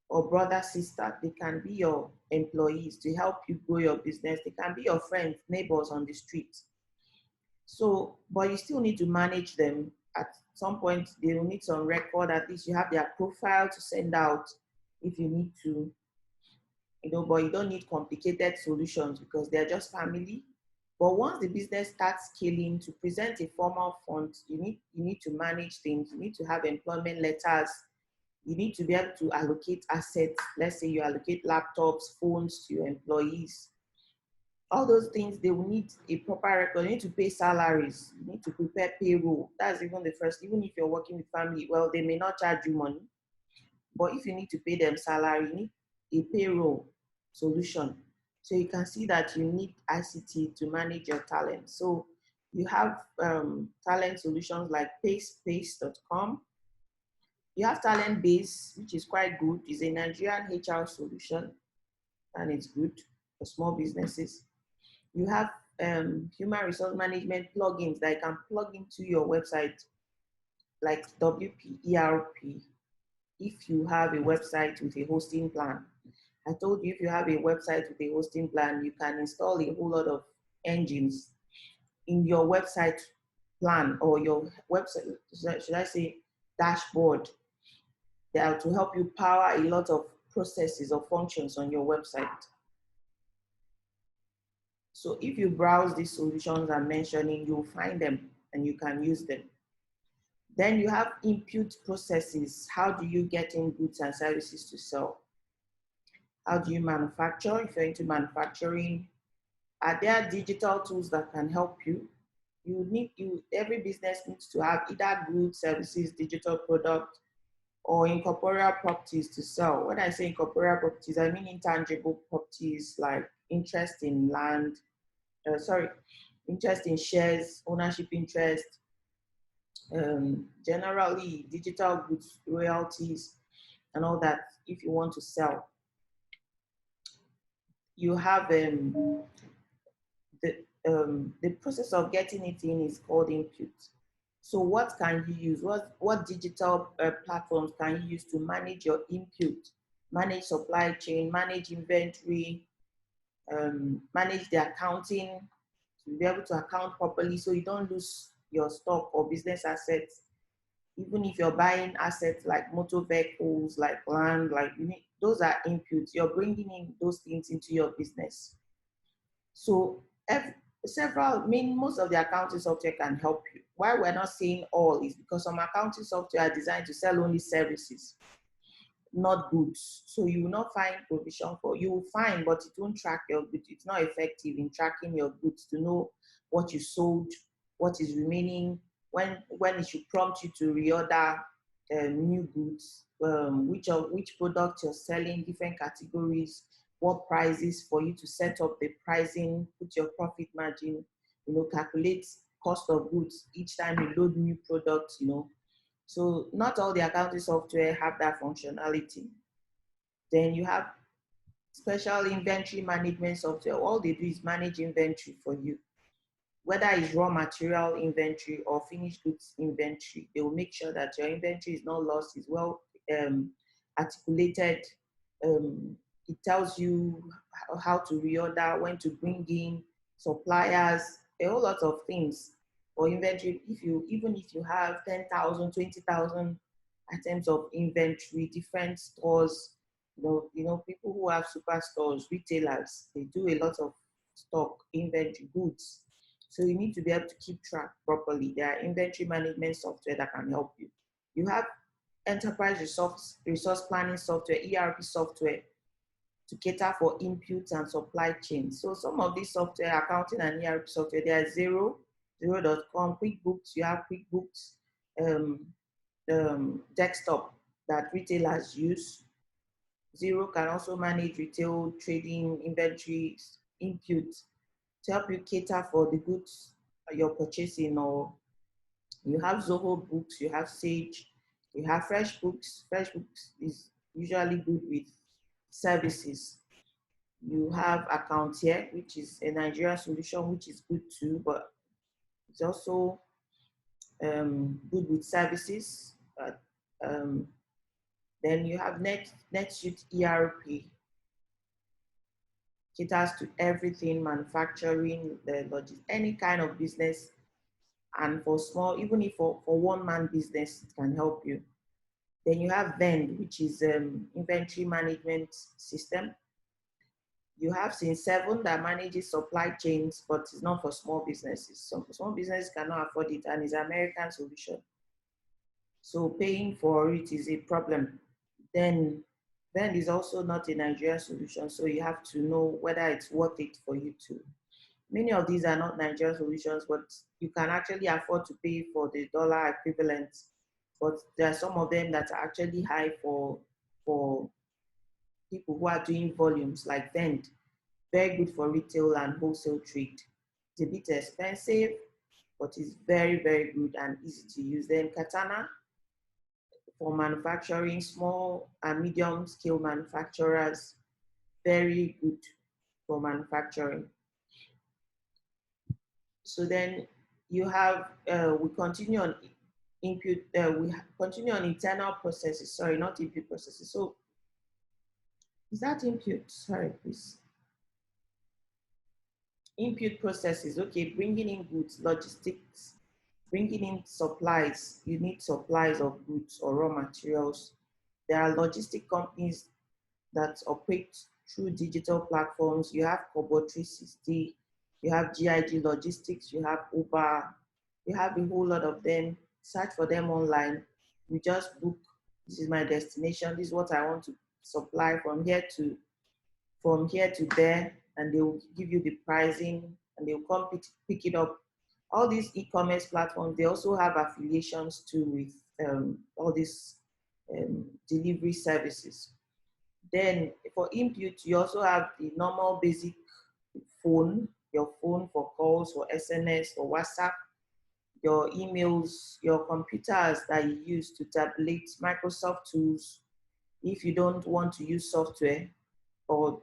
or brother, sister. They can be your employees to help you grow your business. They can be your friends, neighbors on the street. So, but you still need to manage them. At some point, they will need some record. At least you have their profile to send out if you need to, but you don't need complicated solutions because they're just family. But once the business starts scaling, to present a formal fund, you need to manage things. You need to have employment letters. You need to be able to allocate assets. Let's say you allocate laptops, phones to your employees. All those things, they will need a proper record. You need to pay salaries. You need to prepare payroll. That's even the first, even if you're working with family, well, they may not charge you money. But if you need to pay them salary, you need a payroll solution. So you can see that you need ICT to manage your talent. So you have talent solutions like payspace.com. You have Talent Base, which is quite good. It's a Nigerian HR solution, and it's good for small businesses. You have human resource management plugins that you can plug into your website, like WP-ERP, if you have a website with a hosting plan. I told you if you have a website with a hosting plan, you can install a whole lot of engines in your website plan or your website, should I say, dashboard. They are to help you power a lot of processes or functions on your website. So if you browse these solutions I'm mentioning, you'll find them and you can use them. Then you have input processes. How do you get in goods and services to sell? How do you manufacture? If you're into manufacturing, are there digital tools that can help you? Every business needs to have either goods, services, digital product, or incorporeal properties to sell. When I say incorporeal properties, I mean intangible properties like interest in land, interest in shares, ownership interest, generally digital goods, royalties, and all that if you want to sell. You have the process of getting it in is called input. So what can you use? What digital platforms can you use to manage your input, manage supply chain, manage inventory, manage the accounting, to be able to account properly so you don't lose your stock or business assets. Even if you're buying assets like motor vehicles, like land, those are inputs. You're bringing in those things into your business. So most of the accounting software can help you. Why we're not saying all is because some accounting software are designed to sell only services, not goods. So you will not find provision for, you will find, but it won't track your goods. It's not effective in tracking your goods to know what you sold, what is remaining, when it should prompt you to reorder new goods, which product you're selling, different categories, what prices for you to set up the pricing, put your profit margin, calculate cost of goods each time you load new products, So not all the accounting software have that functionality. Then you have special inventory management software. All they do is manage inventory for you. whether it's raw material inventory or finished goods inventory, they will make sure that your inventory is not lost, is well articulated. It tells you how to reorder, when to bring in suppliers, a whole lot of things for inventory. Even if you have 10,000, 20,000 items of inventory, different stores, people who have superstores, retailers, they do a lot of stock, inventory, goods. So you need to be able to keep track properly. There are inventory management software that can help you. You have enterprise resource planning software, ERP software, to cater for inputs and supply chain. So some of these software, accounting and ERP software, they are Xero.com, QuickBooks, you have QuickBooks, desktop that retailers use. Xero can also manage retail trading, inventories, inputs to help you cater for the goods you're purchasing. Or you have Zoho Books, you have Sage, you have FreshBooks. FreshBooks is usually good with services. You have Accountier, which is a Nigerian solution, which is good too, but it's also good with services. Then you have NetSuite ERP, caters to everything, manufacturing, any kind of business. And for small, even if for one-man business, it can help you. Then you have Vend, which is inventory management system. You have Sin7 that manages supply chains, but it's not for small businesses. Some small businesses cannot afford it, and it's an American solution. So paying for it is a problem. Then Vend is also not a Nigerian solution, so you have to know whether it's worth it for you to. Many of these are not Nigerian solutions, but you can actually afford to pay for the dollar equivalent. But there are some of them that are actually high for people who are doing volumes, like Vend. Very good for retail and wholesale trade. It's a bit expensive, but it's very, very good and easy to use. Then Katana for manufacturing, small and medium scale manufacturers, very good for manufacturing. So then you have, we continue on internal processes, sorry, not input processes. So is that input? Sorry, please. Input processes, okay, bringing in goods, logistics, bringing in supplies. You need supplies of goods or raw materials. There are logistic companies that operate through digital platforms. You have Kobo 360, you have GIG Logistics, you have Uber, you have a whole lot of them. Search for them online. You just book, this is my destination, this is what I want to supply from here to there, and they will give you the pricing and they will come pick it up. All these e-commerce platforms, they also have affiliations too with all these delivery services. Then for input, you also have the normal basic phone, your phone for calls, for SMS, for WhatsApp, your emails, your computers that you use to tabulate, Microsoft tools. If you don't want to use software or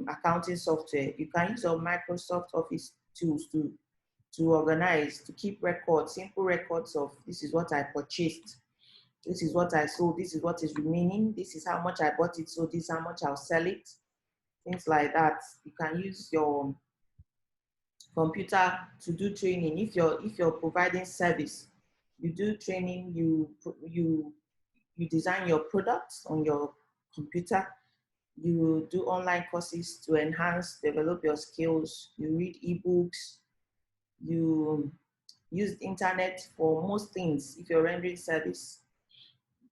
accounting software, you can use your Microsoft Office tools to organize, to keep records, simple records of this is what I purchased, this is what I sold, this is what is remaining, this is how much I bought it, so this is how much I'll sell it, things like that. You can use your computer to do training. If you're providing service, you do training, you design your products on your computer, you do online courses to enhance, develop your skills, you read ebooks, you use the internet for most things. If you're rendering service,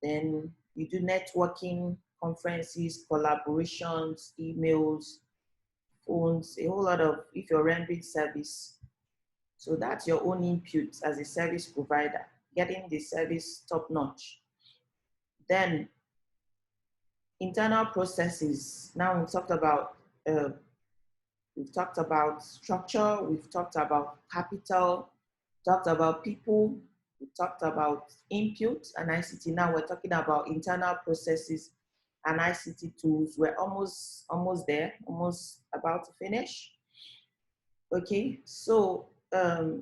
then you do networking, conferences, collaborations, emails, phones, a whole lot of, if you're rendering service. So that's your own input as a service provider, getting the service top notch. Then internal processes. Now we've talked about structure, we've talked about capital, talked about people, we talked about input and ICT. Now we're talking about internal processes and ICT tools. We're almost there, almost about to finish. Okay, so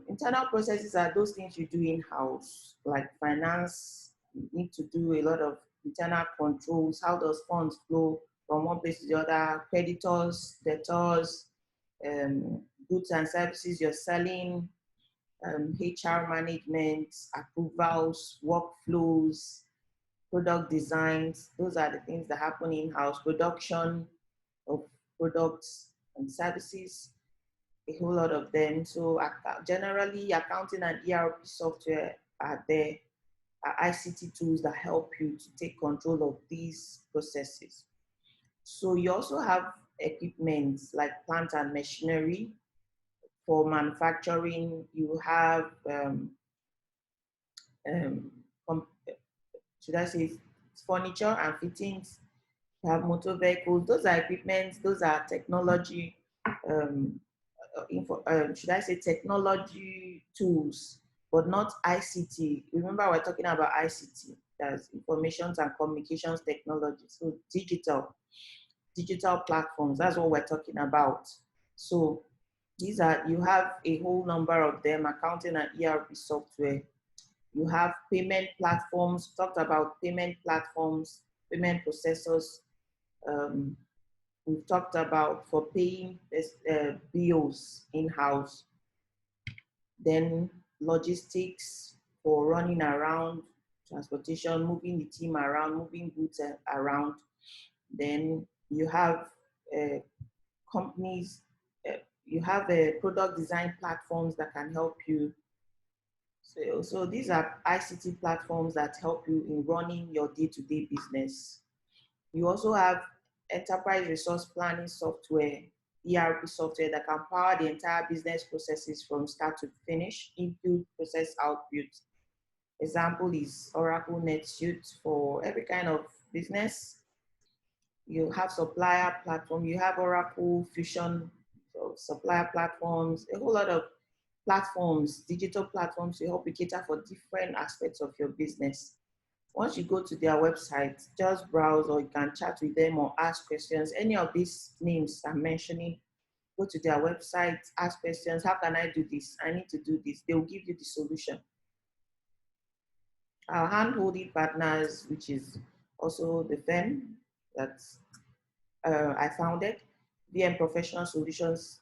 internal processes are those things you do in-house, like finance. You need to do a lot of internal controls. How does funds flow from one place to the other? Creditors, debtors, goods and services you're selling, HR management, approvals, workflows, product designs. Those are the things that happen in-house. Production of products and services, a whole lot of them. So generally, accounting and ERP software are there, are ICT tools that help you to take control of these processes. So you also have equipment like plant and machinery. For manufacturing, you have, um, should I say, furniture and fittings. You have motor vehicles. Those are equipment. Those are technology. Should I say technology tools, but not ICT. Remember, we're talking about ICT. That's information and communications technology. So digital platforms. That's what we're talking about. So these are, you have a whole number of them, accounting and ERP software. You have payment platforms, talked about payment platforms, payment processors. We've talked about for paying bills in-house. Then logistics for running around, transportation, moving the team around, moving goods around. Then you have companies, you have product design platforms that can help you. So these are ICT platforms that help you in running your day-to-day business. You also have enterprise resource planning software, ERP software that can power the entire business processes from start to finish, input, process, output. Example is Oracle NetSuite for every kind of business. You have supplier platform, you have Oracle Fusion, so supplier platforms, a whole lot of platforms, digital platforms to help you cater for different aspects of your business. Once you go to their website, just browse, or you can chat with them or ask questions. Any of these names I'm mentioning, go to their website, ask questions. How can I do this? I need to do this. They will give you the solution. Our hand-holding partners, which is also the firm that I founded, VM Professional Solutions.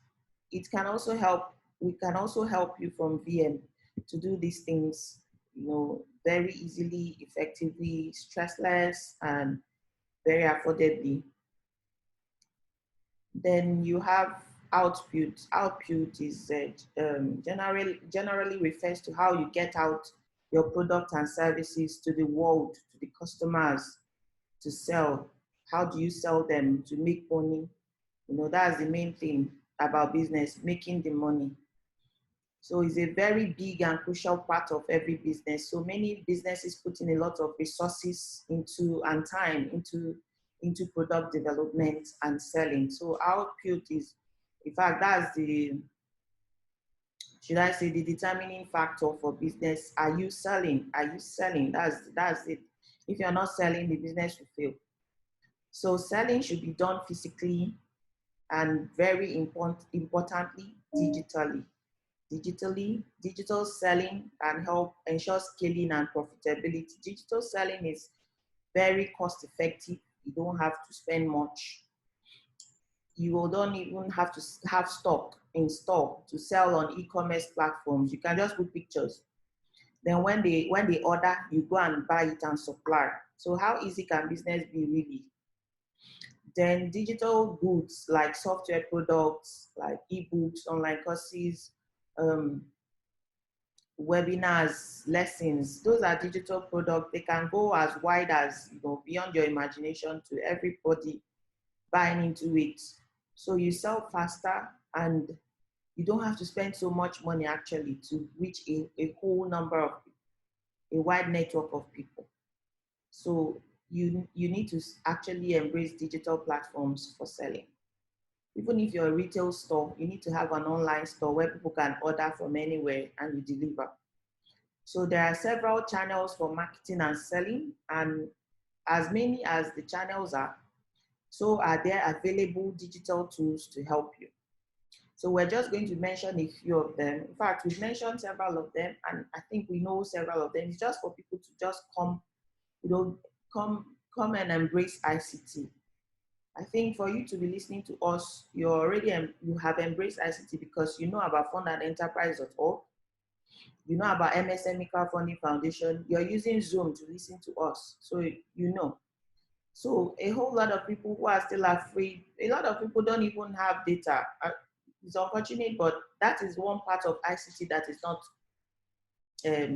It can also help, we can also help you from VM to do these things, very easily, effectively, stressless, and very affordably. Then you have output. Output is generally refers to how you get out your product and services to the world, to the customers, to sell. How do you sell them to make money? That's the main thing about business, making the money. So it's a very big and crucial part of every business. So many businesses put in a lot of resources and time into product development and selling. So output is, in fact, that's the, should I say, the determining factor for business. Are you selling? Are you selling? That's it. If you're not selling, the business will fail. So selling should be done physically and very importantly, digitally. Digital selling can help ensure scaling and profitability. Digital selling is very cost effective. You don't have to spend much. You don't even have to have stock in store to sell on e-commerce platforms. You can just put pictures. Then when they order, you go and buy it and supply. So how easy can business be really? Then digital goods like software products, like ebooks, online courses, webinars, lessons. Those are digital products. They can go as wide as, beyond your imagination, to everybody buying into it. So you sell faster and you don't have to spend so much money actually to reach a whole number of people, a wide network of people. So you need to actually embrace digital platforms for selling. Even if you're a retail store, you need to have an online store where people can order from anywhere and you deliver. So there are several channels for marketing and selling, and as many as the channels are, so are there available digital tools to help you. So we're just going to mention a few of them. In fact, we've mentioned several of them, and I think we know several of them. It's just for people to just come, come and embrace ICT. I think for you to be listening to us, you have embraced ICT because you know about fundandenterprise.org, you know about MSME Crowdfunding Foundation, you're using Zoom to listen to us, so you know. So a whole lot of people who are still afraid, a lot of people don't even have data. It's unfortunate, but that is one part of ICT that is not,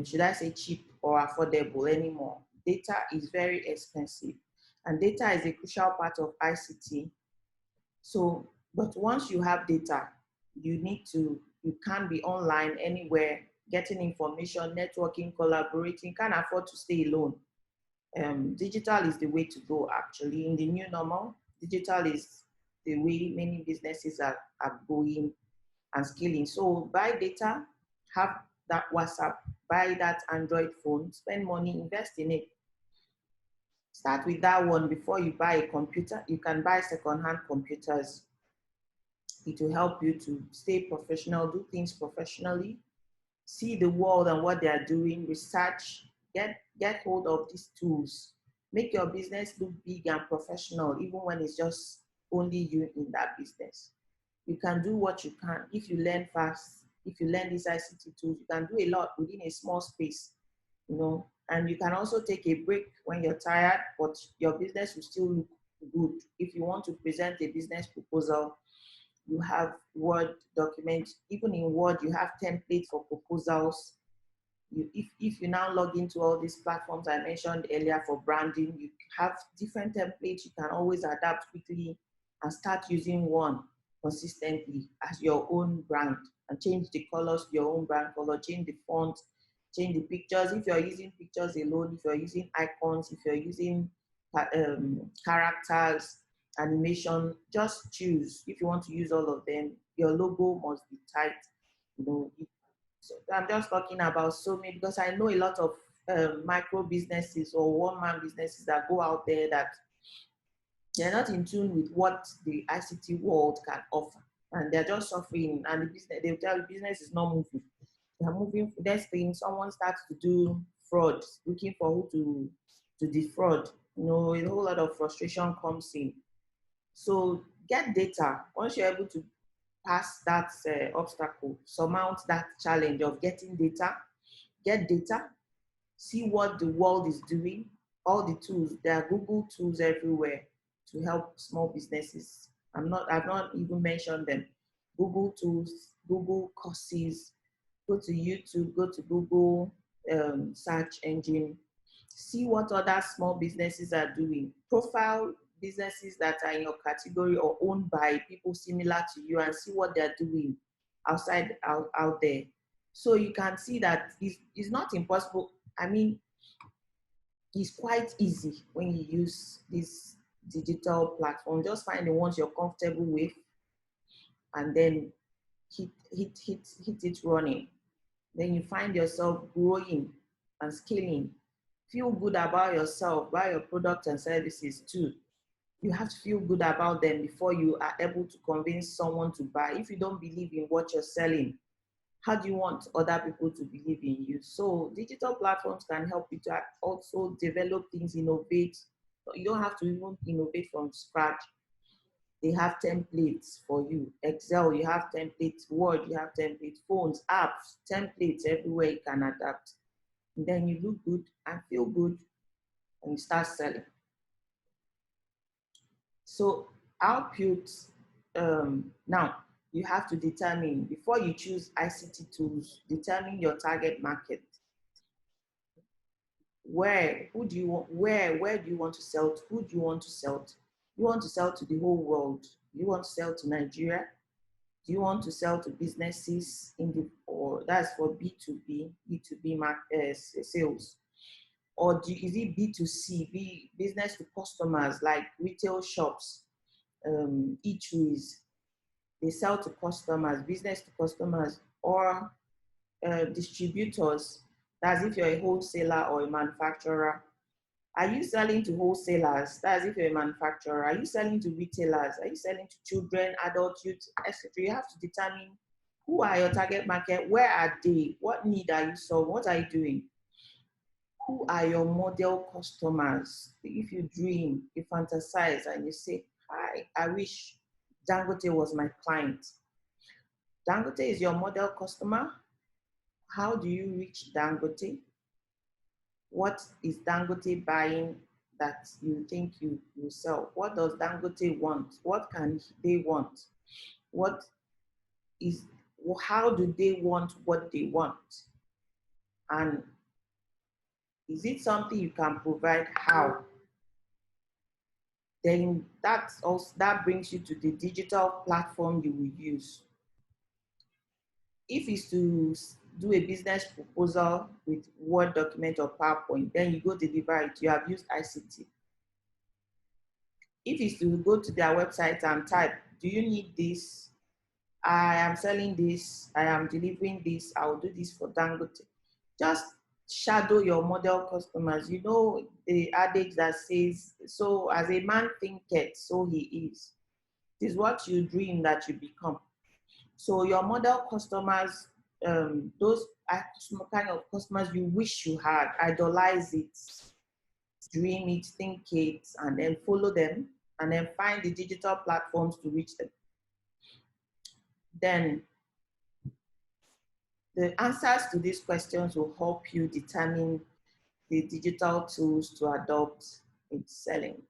should I say, cheap or affordable anymore. Data is very expensive, and data is a crucial part of ICT. So, but once you have data, you can't be online anywhere, getting information, networking, collaborating, can't afford to stay alone. Digital is the way to go, actually. In the new normal, digital is the way many businesses are going and scaling. So buy data, have that WhatsApp, buy that Android phone, spend money, invest in it. Start with that one before you buy a computer. You can buy second-hand computers. It will help you to stay professional, do things professionally, see the world and what they are doing, research, get hold of these tools. Make your business look big and professional, even when it's just only you in that business. You can do what you can. If you learn fast, if you learn these ICT tools, you can do a lot within a small space, you know. And you can also take a break when you're tired, but your business will still look good. If you want to present a business proposal, you have Word documents. Even in Word, you have templates for proposals. If you now log into all these platforms I mentioned earlier for branding, you have different templates you can always adapt quickly and start using one consistently as your own brand, and change the colors to your own brand color, change the font, change the pictures. If you're using pictures alone, if you're using icons, if you're using characters, animation, just choose. If you want to use all of them, your logo must be tight. You know, so I'm just talking about so many, because I know a lot of micro businesses or one-man businesses that go out there that they're not in tune with what the ICT world can offer, and they're just suffering. And the business, they'll tell the business is not moving. They're moving. Next thing, someone starts to do fraud, looking for who to defraud. You know, a whole lot of frustration comes in. So get data. Once you're able to pass that obstacle, surmount that challenge of getting data, get data, see what the world is doing, all the tools. There are Google tools everywhere to help small businesses. I've not even mentioned them. Google tools, Google courses, go to YouTube, go to Google search engine, see what other small businesses are doing. Profile businesses that are in your category or owned by people similar to you, and see what they're doing out there. So you can see that it's not impossible. I mean, it's quite easy when you use this digital platform. Just find the ones you're comfortable with, and then hit it running. Then you find yourself growing and scaling. Feel good about yourself, about your products and services too. You have to feel good about them before you are able to convince someone to buy. If you don't believe in what you're selling, how do you want other people to believe in you? So digital platforms can help you to also develop things, innovate. You don't have to even innovate from scratch. They have templates for you. Excel, you have templates. Word, you have templates. Phones, apps, templates everywhere you can adapt. And then you look good and feel good, and you start selling. So outputs, now you have to determine, before you choose ICT tools, determine your target market. Where do you want to sell to? Who do you want to sell to? You want to sell to the whole world? You want to sell to Nigeria? Do you want to sell to businesses or that's for B2B sales? Or is it B2C, business to customers, like retail shops, eateries? They sell to customers, business to customers, or distributors. That's if you're a wholesaler or a manufacturer. Are you selling to wholesalers? That's if you're a manufacturer. Are you selling to retailers? Are you selling to children, adults, youth, etc.? You have to determine who are your target market, where are they, what need are you solving, what are you doing? Who are your model customers? If you dream, you fantasize, and you say, hi, I wish Dangote was my client. Dangote is your model customer. How do you reach Dangote? What is Dangote buying that you think you sell? What does Dangote want? What can they want? What is, how do they want what they want? And is it something you can provide? How? Then that brings you to the digital platform you will use. If it's to do a business proposal with Word document or PowerPoint, then you go deliver it. You have used ICT. If it's to go to their website and type, do you need this? I am selling this. I am delivering this. I will do this for Dangote. Just shadow your model customers. You know the adage that says, so as a man thinketh, so he is. It is what you dream that you become. So your model customers, those are kind of customers you wish you had, idolize it, dream it, think it, and then follow them, and then find the digital platforms to reach them. Then the answers to these questions will help you determine the digital tools to adopt in selling.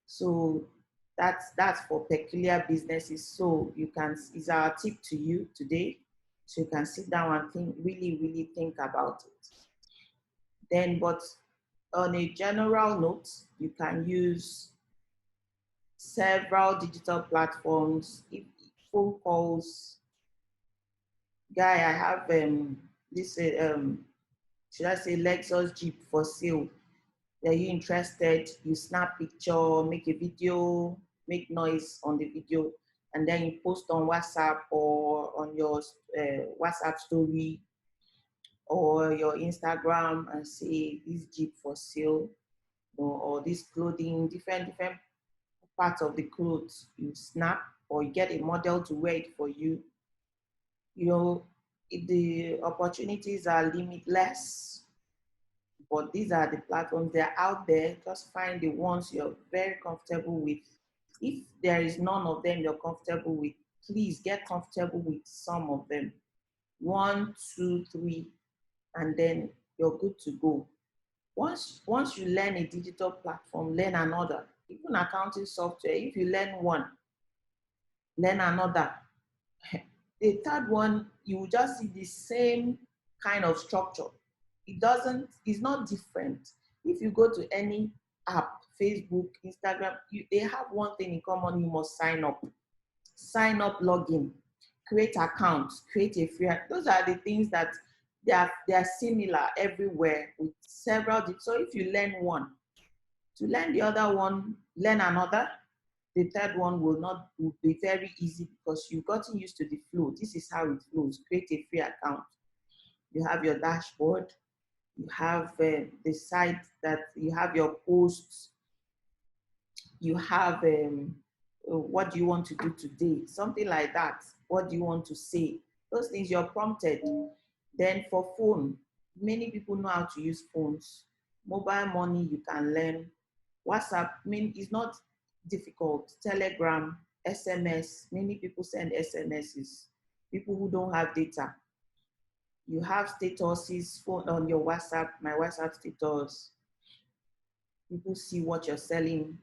So that's for peculiar businesses. So you can, is our tip to you today. So you can sit down and think, really think about it. Then, but on a general note, you can use several digital platforms, phone calls. Guy, I have this, should I say Lexus Jeep for sale. Are you interested? You snap picture, make a video, make noise on the video, and then you post on WhatsApp or on your WhatsApp story or your Instagram and say this Jeep for sale, or this clothing, different parts of the clothes. You snap or you get a model to wear it for you. You know, the opportunities are limitless. But these are the platforms, they're out there. Just find the ones you're very comfortable with. If there is none of them you're comfortable with, please get comfortable with some of them. 1, 2, 3, and then you're good to go. Once you learn a digital platform, learn another. Even accounting software, if you learn one, learn another. The third one, you will just see the same kind of structure. It's not different. If you go to any app, Facebook, Instagram, they have one thing in common: you must sign up. Sign up, login, create accounts, create a free. Those are the things that they are similar everywhere with several. So if you learn one, to learn the other one, learn another. The third one will be very easy because you've gotten used to the flow. This is how it flows. Create a free account. You have your dashboard. You have the site that you have your posts. You have what do you want to do today? Something like that. What do you want to say? Those things you're prompted. Then for phone, many people know how to use phones. Mobile money, you can learn. WhatsApp, it's not difficult. Telegram, SMS, many people send SMSs. People who don't have data. You have statuses on your WhatsApp, my WhatsApp status. People see what you're selling.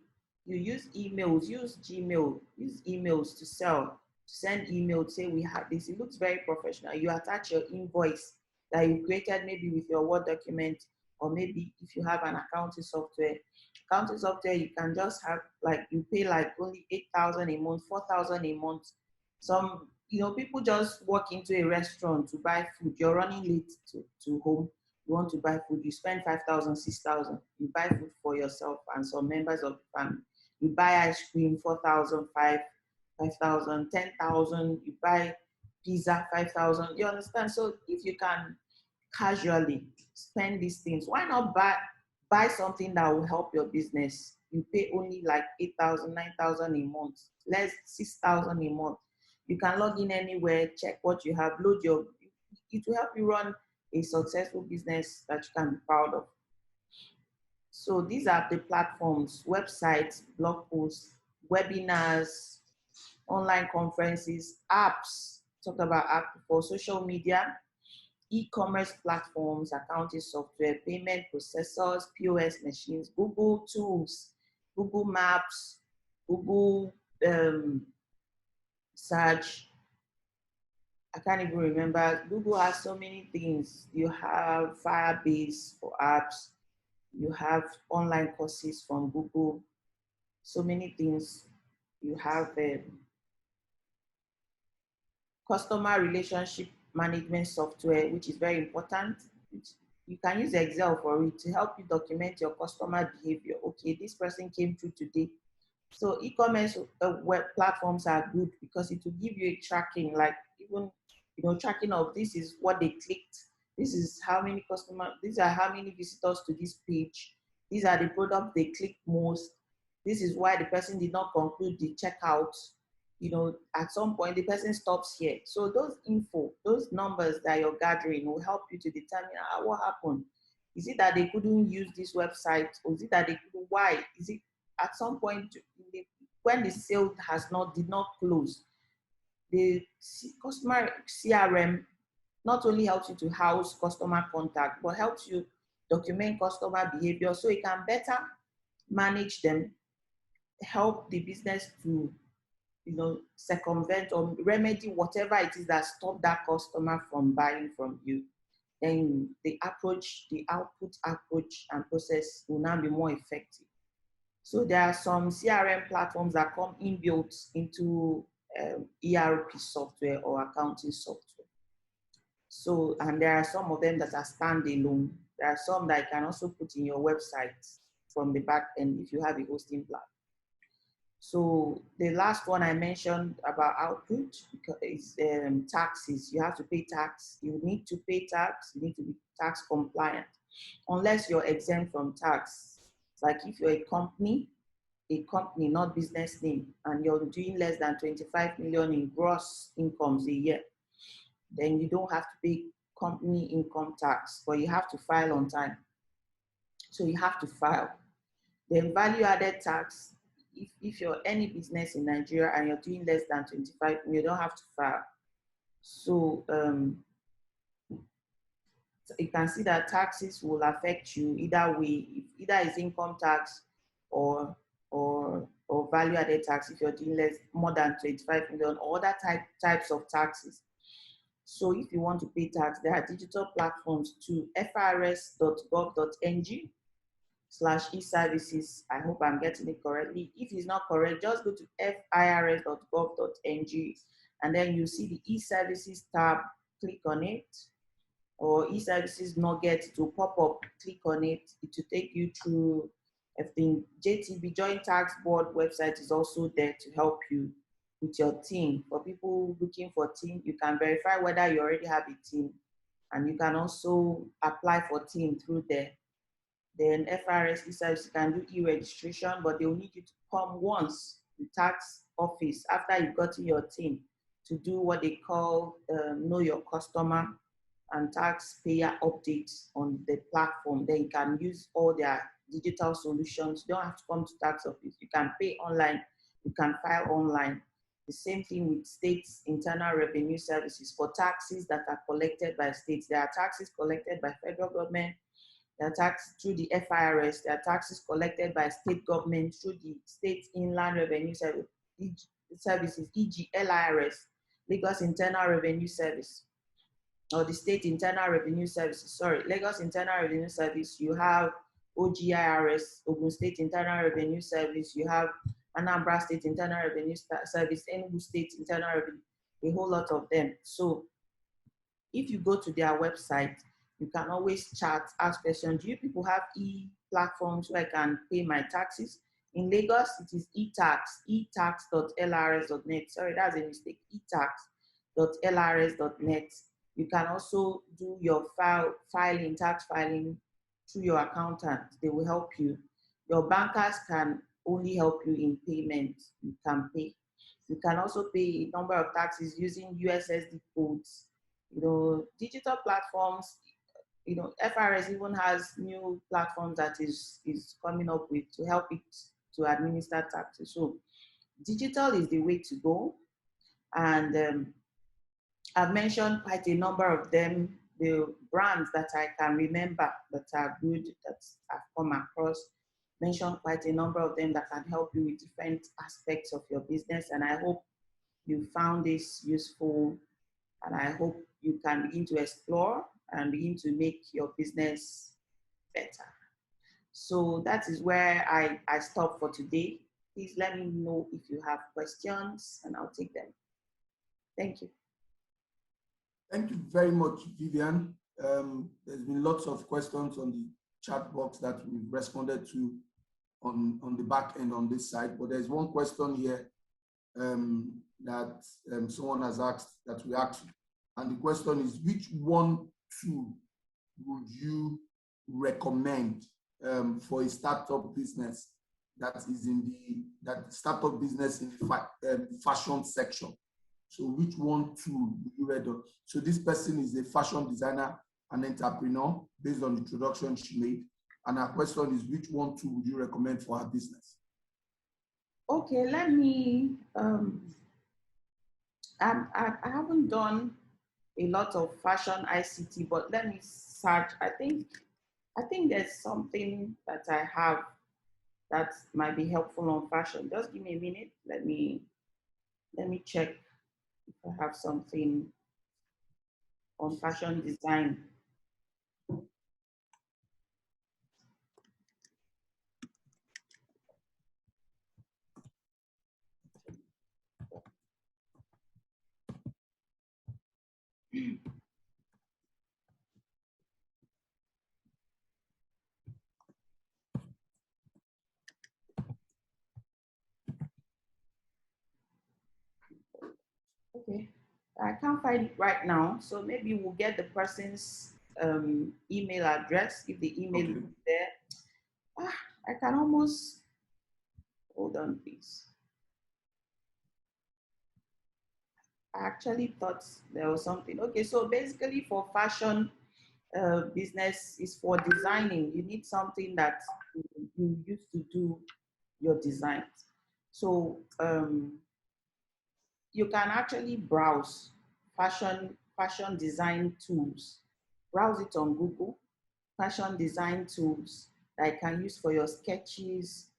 You use emails, use Gmail, use emails to sell, send email to say we have this. It looks very professional. You attach your invoice that you created maybe with your Word document, or maybe if you have an accounting software. Accounting software, you can just have, like, you pay like only 8,000 a month, 4,000 a month. Some, people just walk into a restaurant to buy food. You're running late to home. You want to buy food. You spend 5,000, 6,000. You buy food for yourself and some members of the family. You buy ice cream, 4,000, 5,000, 10,000. You buy pizza, 5,000. You understand? So if you can casually spend these things, why not buy something that will help your business. You pay only like 8,000, 9,000 a month, less 6,000 a month. You can log in anywhere, check what you have, load your, it will help you run a successful business that you can be proud of. So these are the platforms: websites, blog posts, webinars, online conferences, apps, talked about apps for social media, e-commerce platforms, accounting software, payment processors, POS machines, Google tools, Google Maps, Google search. I can't even remember. Google has so many things. You have Firebase for apps. You have online courses from Google. So many things. You have customer relationship management software, which is very important. You can use Excel for it to help you document your customer behavior. Okay, this person came through today. So e-commerce web platforms are good because it will give you a tracking, like even tracking of this is what they clicked, this is how many customers, these are how many visitors to this page, these are the products they clicked most, this is why the person did not conclude the checkout. At some point the person stops here. So those info, those numbers that you're gathering will help you to determine what happened. Is it that they couldn't use this website, or is it that they couldn't? Why? Is it at some point when the sale did not close? The customer CRM not only helps you to house customer contact, but helps you document customer behavior so you can better manage them, help the business to circumvent or remedy whatever it is that stopped that customer from buying from you. Then the output approach and process will now be more effective. So there are some CRM platforms that come inbuilt into ERP software or accounting software. So, and there are some of them that are standalone. There are some that you can also put in your website from the back end if you have a hosting platform. So the last one I mentioned about output is taxes. You have to pay tax. You need to pay tax. You need to be tax compliant, unless you're exempt from tax. Like if you're a company, not business name, and you're doing less than 25 million in gross incomes a year, then you don't have to pay company income tax, but you have to file on time. So you have to file. Then value-added tax, if you're any business in Nigeria and you're doing less than 25, you don't have to file. So you can see that taxes will affect you either way, either it's income tax or value-added tax if you're doing more than 25 million, or other types of taxes. So if you want to pay tax, there are digital platforms to firs.gov.ng/e-services. I hope I'm getting it correctly. If it's not correct, just go to firs.gov.ng and then you see the e-services tab, click on it, or e-services nugget, it will pop up, click on it, it will take you through everything. JTB, Joint Tax Board website is also there to help you with your team. For people looking for team, you can verify whether you already have a team, and you can also apply for team through there. Then FRS e-service, you can do e-registration, but they will need you to come once to tax office after you've gotten your team to do what they call know your customer and taxpayer updates on the platform. Then you can use all their digital solutions. You don't have to come to tax office. You can pay online. You can file online. The same thing with states' internal revenue services for taxes that are collected by states. There are taxes collected by federal government. There are taxes through the FIRS. There are taxes collected by state government through the state inland revenue services, e.g. LIRS, Lagos Internal Revenue Service, or the State Internal Revenue Services, sorry, Lagos Internal Revenue Service, you have OGIRS, Ogun State Internal Revenue Service, you have Anambra State Internal Revenue Service, Enugu State Internal Revenue, a whole lot of them. So if you go to their website, you can always chat, ask questions. Do you people have e-platforms where I can pay my taxes? In Lagos, it is e-tax, etax.lrs.net. Sorry, that's a mistake, etax.lrs.net. You can also do your tax filing through your accountant. They will help you. Your bankers can only help you in payment. You can pay. You can also pay a number of taxes using USSD codes. You know, digital platforms, you know, FRS even has new platforms that is coming up with to help it to administer taxes. So digital is the way to go. And I've mentioned quite a number of them, the brands that I can remember that are good, that I've come across, mentioned quite a number of them that can help you with different aspects of your business. And I hope you found this useful, and I hope you can begin to explore and begin to make your business better. So that is where I stop for today. Please let me know if you have questions and I'll take them. Thank you. Thank you very much, Vivian. There's been lots of questions on the chat box that we've responded to on the back end on this side, but there's one question here that someone has asked that we asked, and the question is, which one tool would you recommend for a startup business that is in the startup business in the fashion section? So which one tool would you recommend? So this person is a fashion designer and entrepreneur based on the introduction she made. And our question is, which one tool would you recommend for her business? Okay, let me, I haven't done a lot of fashion ICT, but let me search. I think there's something that I have that might be helpful on fashion. Just give me a minute. Let me check if I have something on fashion design. Okay, I can't find it right now, so maybe we'll get the person's email address if the email is there. I can almost, hold on please. I actually thought there was something. Okay, so basically for fashion business is for designing. You need something that you used to do your designs. So you can actually browse fashion design tools. Browse it on Google, fashion design tools that you can use for your sketches,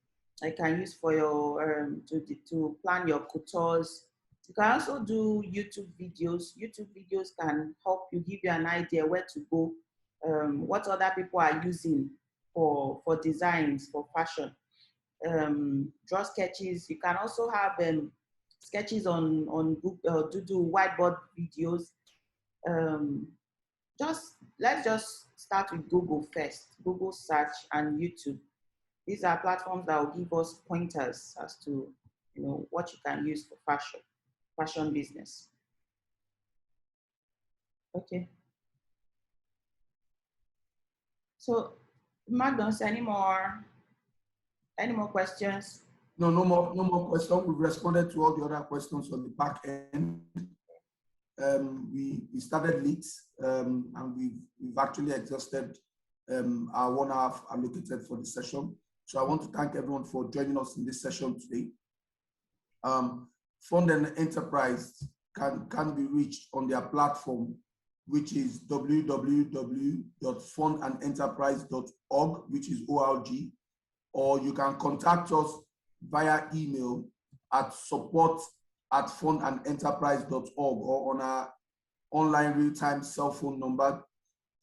I can use for your to plan your coutures. You can also do YouTube videos. YouTube videos can help you, give you an idea where to go, what other people are using for designs, for fashion. Draw sketches. You can also have sketches on Google, do whiteboard videos. Let's just start with Google first. Google search and YouTube. These are platforms that will give us pointers as to, you know, what you can use for fashion business. Okay. So, Magnus, any more questions? No more questions. We've responded to all the other questions on the back end. We started late, and we've actually exhausted our 1 hour allocated for the session. So I want to thank everyone for joining us in this session today. Fund and Enterprise can be reached on their platform, which is www.fundandenterprise.org, which is ORG, or you can contact us via email at support@fundandenterprise.org or on our online real-time cell phone number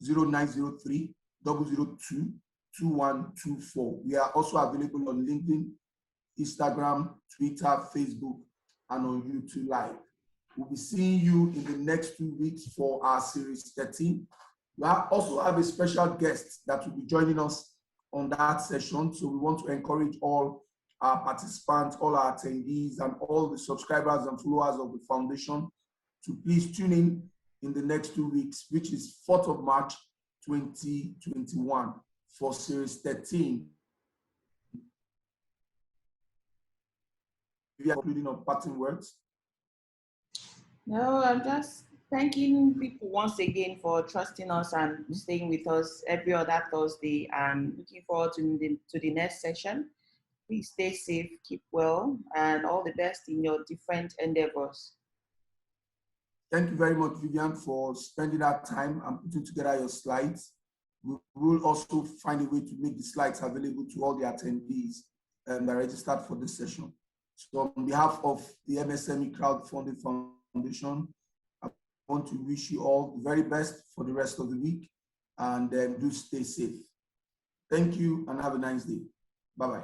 0903 002 2124. We are also available on LinkedIn, Instagram, Twitter, Facebook, and on YouTube Live. We'll be seeing you in the next 2 weeks for our series 13. We also have a special guest that will be joining us on that session. So we want to encourage all our participants, all our attendees, and all the subscribers and followers of the foundation to please tune in the next 2 weeks, which is 4th of March, 2021. for Series 13. We are concluding on parting words. No, I'm just thanking people once again for trusting us and staying with us every other Thursday, and looking forward to the next session. Please stay safe, keep well, and all the best in your different endeavors. Thank you very much, Vivian, for spending that time and putting together your slides. We will also find a way to make the slides available to all the attendees that registered for this session. So on behalf of the MSME Crowdfunding Foundation, I want to wish you all the very best for the rest of the week, and do stay safe. Thank you and have a nice day. Bye-bye.